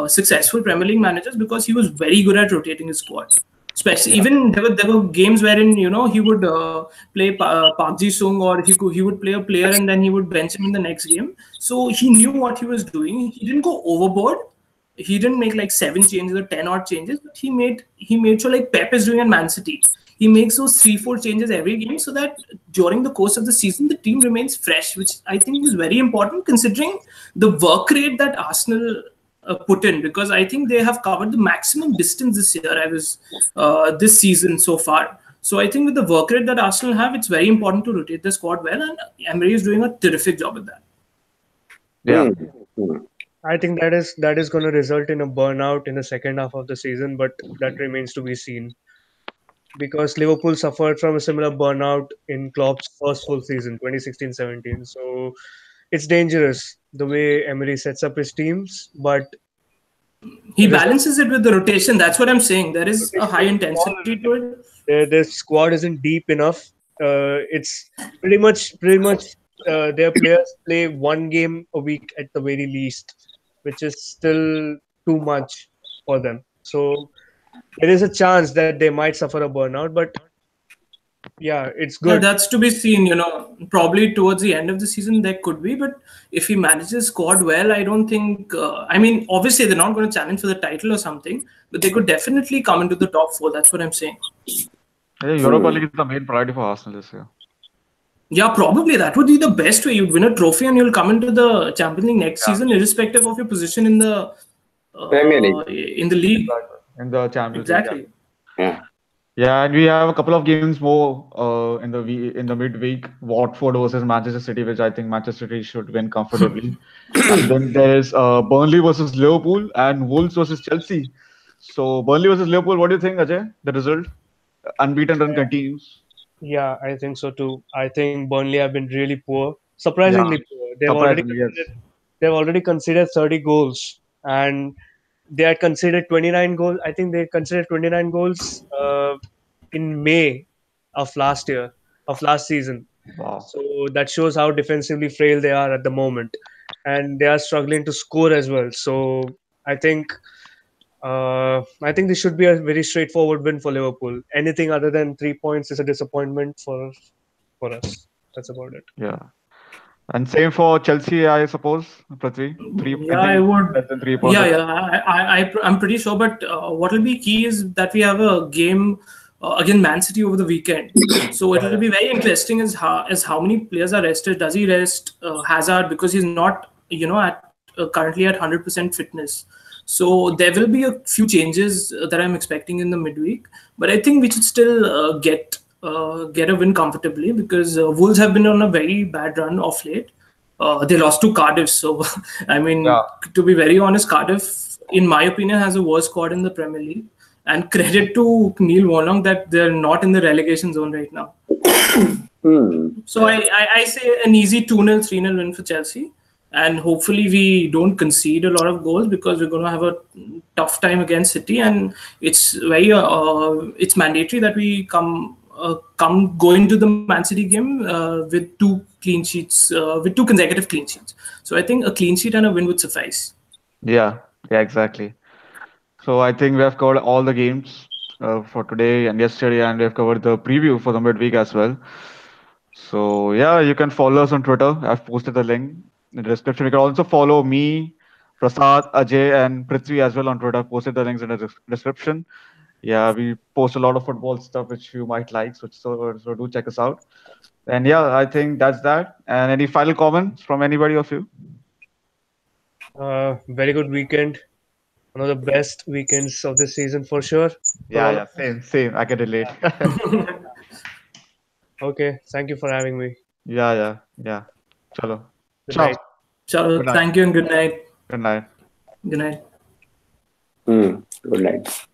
successful Premier League managers, because he was very good at rotating his squad. Especially, even there were games wherein he would play Park Ji-sung, or he would play a player and then he would bench him in the next game. So he knew what he was doing. He didn't go overboard. He didn't make like 7 changes or 10 odd changes, but he made sure, like Pep is doing at Man City. He makes those 3-4 changes every game, so that during the course of the season the team remains fresh, which I think is very important considering the work rate that Arsenal put in, because I think they have covered the maximum distance this year. This season so far. So I think with the work rate that Arsenal have, it's very important to rotate the squad well, and Emery is doing a terrific job with that. Yeah. I think that is going to result in a burnout in the second half of the season, but that remains to be seen. Because Liverpool suffered from a similar burnout in Klopp's first full season, 2016-17. So it's dangerous the way Emery sets up his teams, but He the result balances it with the rotation. That's what I'm saying. There is a high rotation is small. intensity to it. Their squad isn't deep enough. It's pretty much their players play one game a week at the very least, which is still too much for them. So there is a chance that they might suffer a burnout, but yeah, it's Yeah, good. that's to be seen. Probably towards the end of the season there could be, but if he manages squad well, I don't think. I mean, obviously they're not going to challenge for the title or something, but they could definitely come into the top four. That's what I'm saying. Yeah, Europa League is the main priority for Arsenal this year. Yeah, probably that would be the best way. You'd win a trophy and you'll come into the Champions League next season, irrespective of your position in the Premier League. in the league. In the Champions League. Exactly. Yeah. Yeah, and we have a couple of games more in the midweek. Watford versus Manchester City, which I think Manchester City should win comfortably. And then there's Burnley versus Liverpool and Wolves versus Chelsea. So Burnley versus Liverpool, what do you think, Ajay? The result? Unbeaten run continues. Yeah, I think so too. I think Burnley have been really poor, Yeah, surprisingly poor. surprisingly, yes. They've already conceded 30 goals, and they had considered 29 goals. I think they considered 29 goals in May of last season. Wow. So that shows how defensively frail they are at the moment, and they are struggling to score as well. So I think this should be a very straightforward win for Liverpool. Anything other than 3 points is a disappointment for us. That's about it. Yeah. And same for Chelsea, I suppose, Prithvi. Yeah, I would. Less than 3 points. Yeah. I'm pretty sure. But what will be key is that we have a game against Man City over the weekend. So it will be very interesting as how many players are rested. Does he rest Hazard because he's not at currently at 100% fitness. So there will be a few changes that I'm expecting in the midweek. But I think we should still get a win comfortably, because Wolves have been on a very bad run of late. They lost to Cardiff, so I mean, to be very honest, Cardiff, in my opinion, has a worse squad in the Premier League. And credit to Neil Warnock that they're not in the relegation zone right now. So I say an easy 2-0, 3-0 win for Chelsea. And hopefully we don't concede a lot of goals, because we're going to have a tough time against City, and it's it's mandatory that we go into the Man City game with two consecutive clean sheets. So I think a clean sheet and a win would suffice. Yeah, exactly. So I think we have covered all the games for today and yesterday, and we have covered the preview for the midweek as well. So yeah, you can follow us on Twitter. I've posted the link in the description. You can also follow me, Prasad, Ajay, and Prithvi as well on Twitter. I've posted the links in the description. Yeah, we post a lot of football stuff which you might like, so do check us out. And yeah, I think that's that. And any final comments from anybody of you? Very good weekend. One of the best weekends of this season for sure. Yeah, same. I can relate. Okay, thank you for having me. Yeah. Chalo. Good Ciao. night. So Good night. thank you and good night. Good night. Good night. Good night.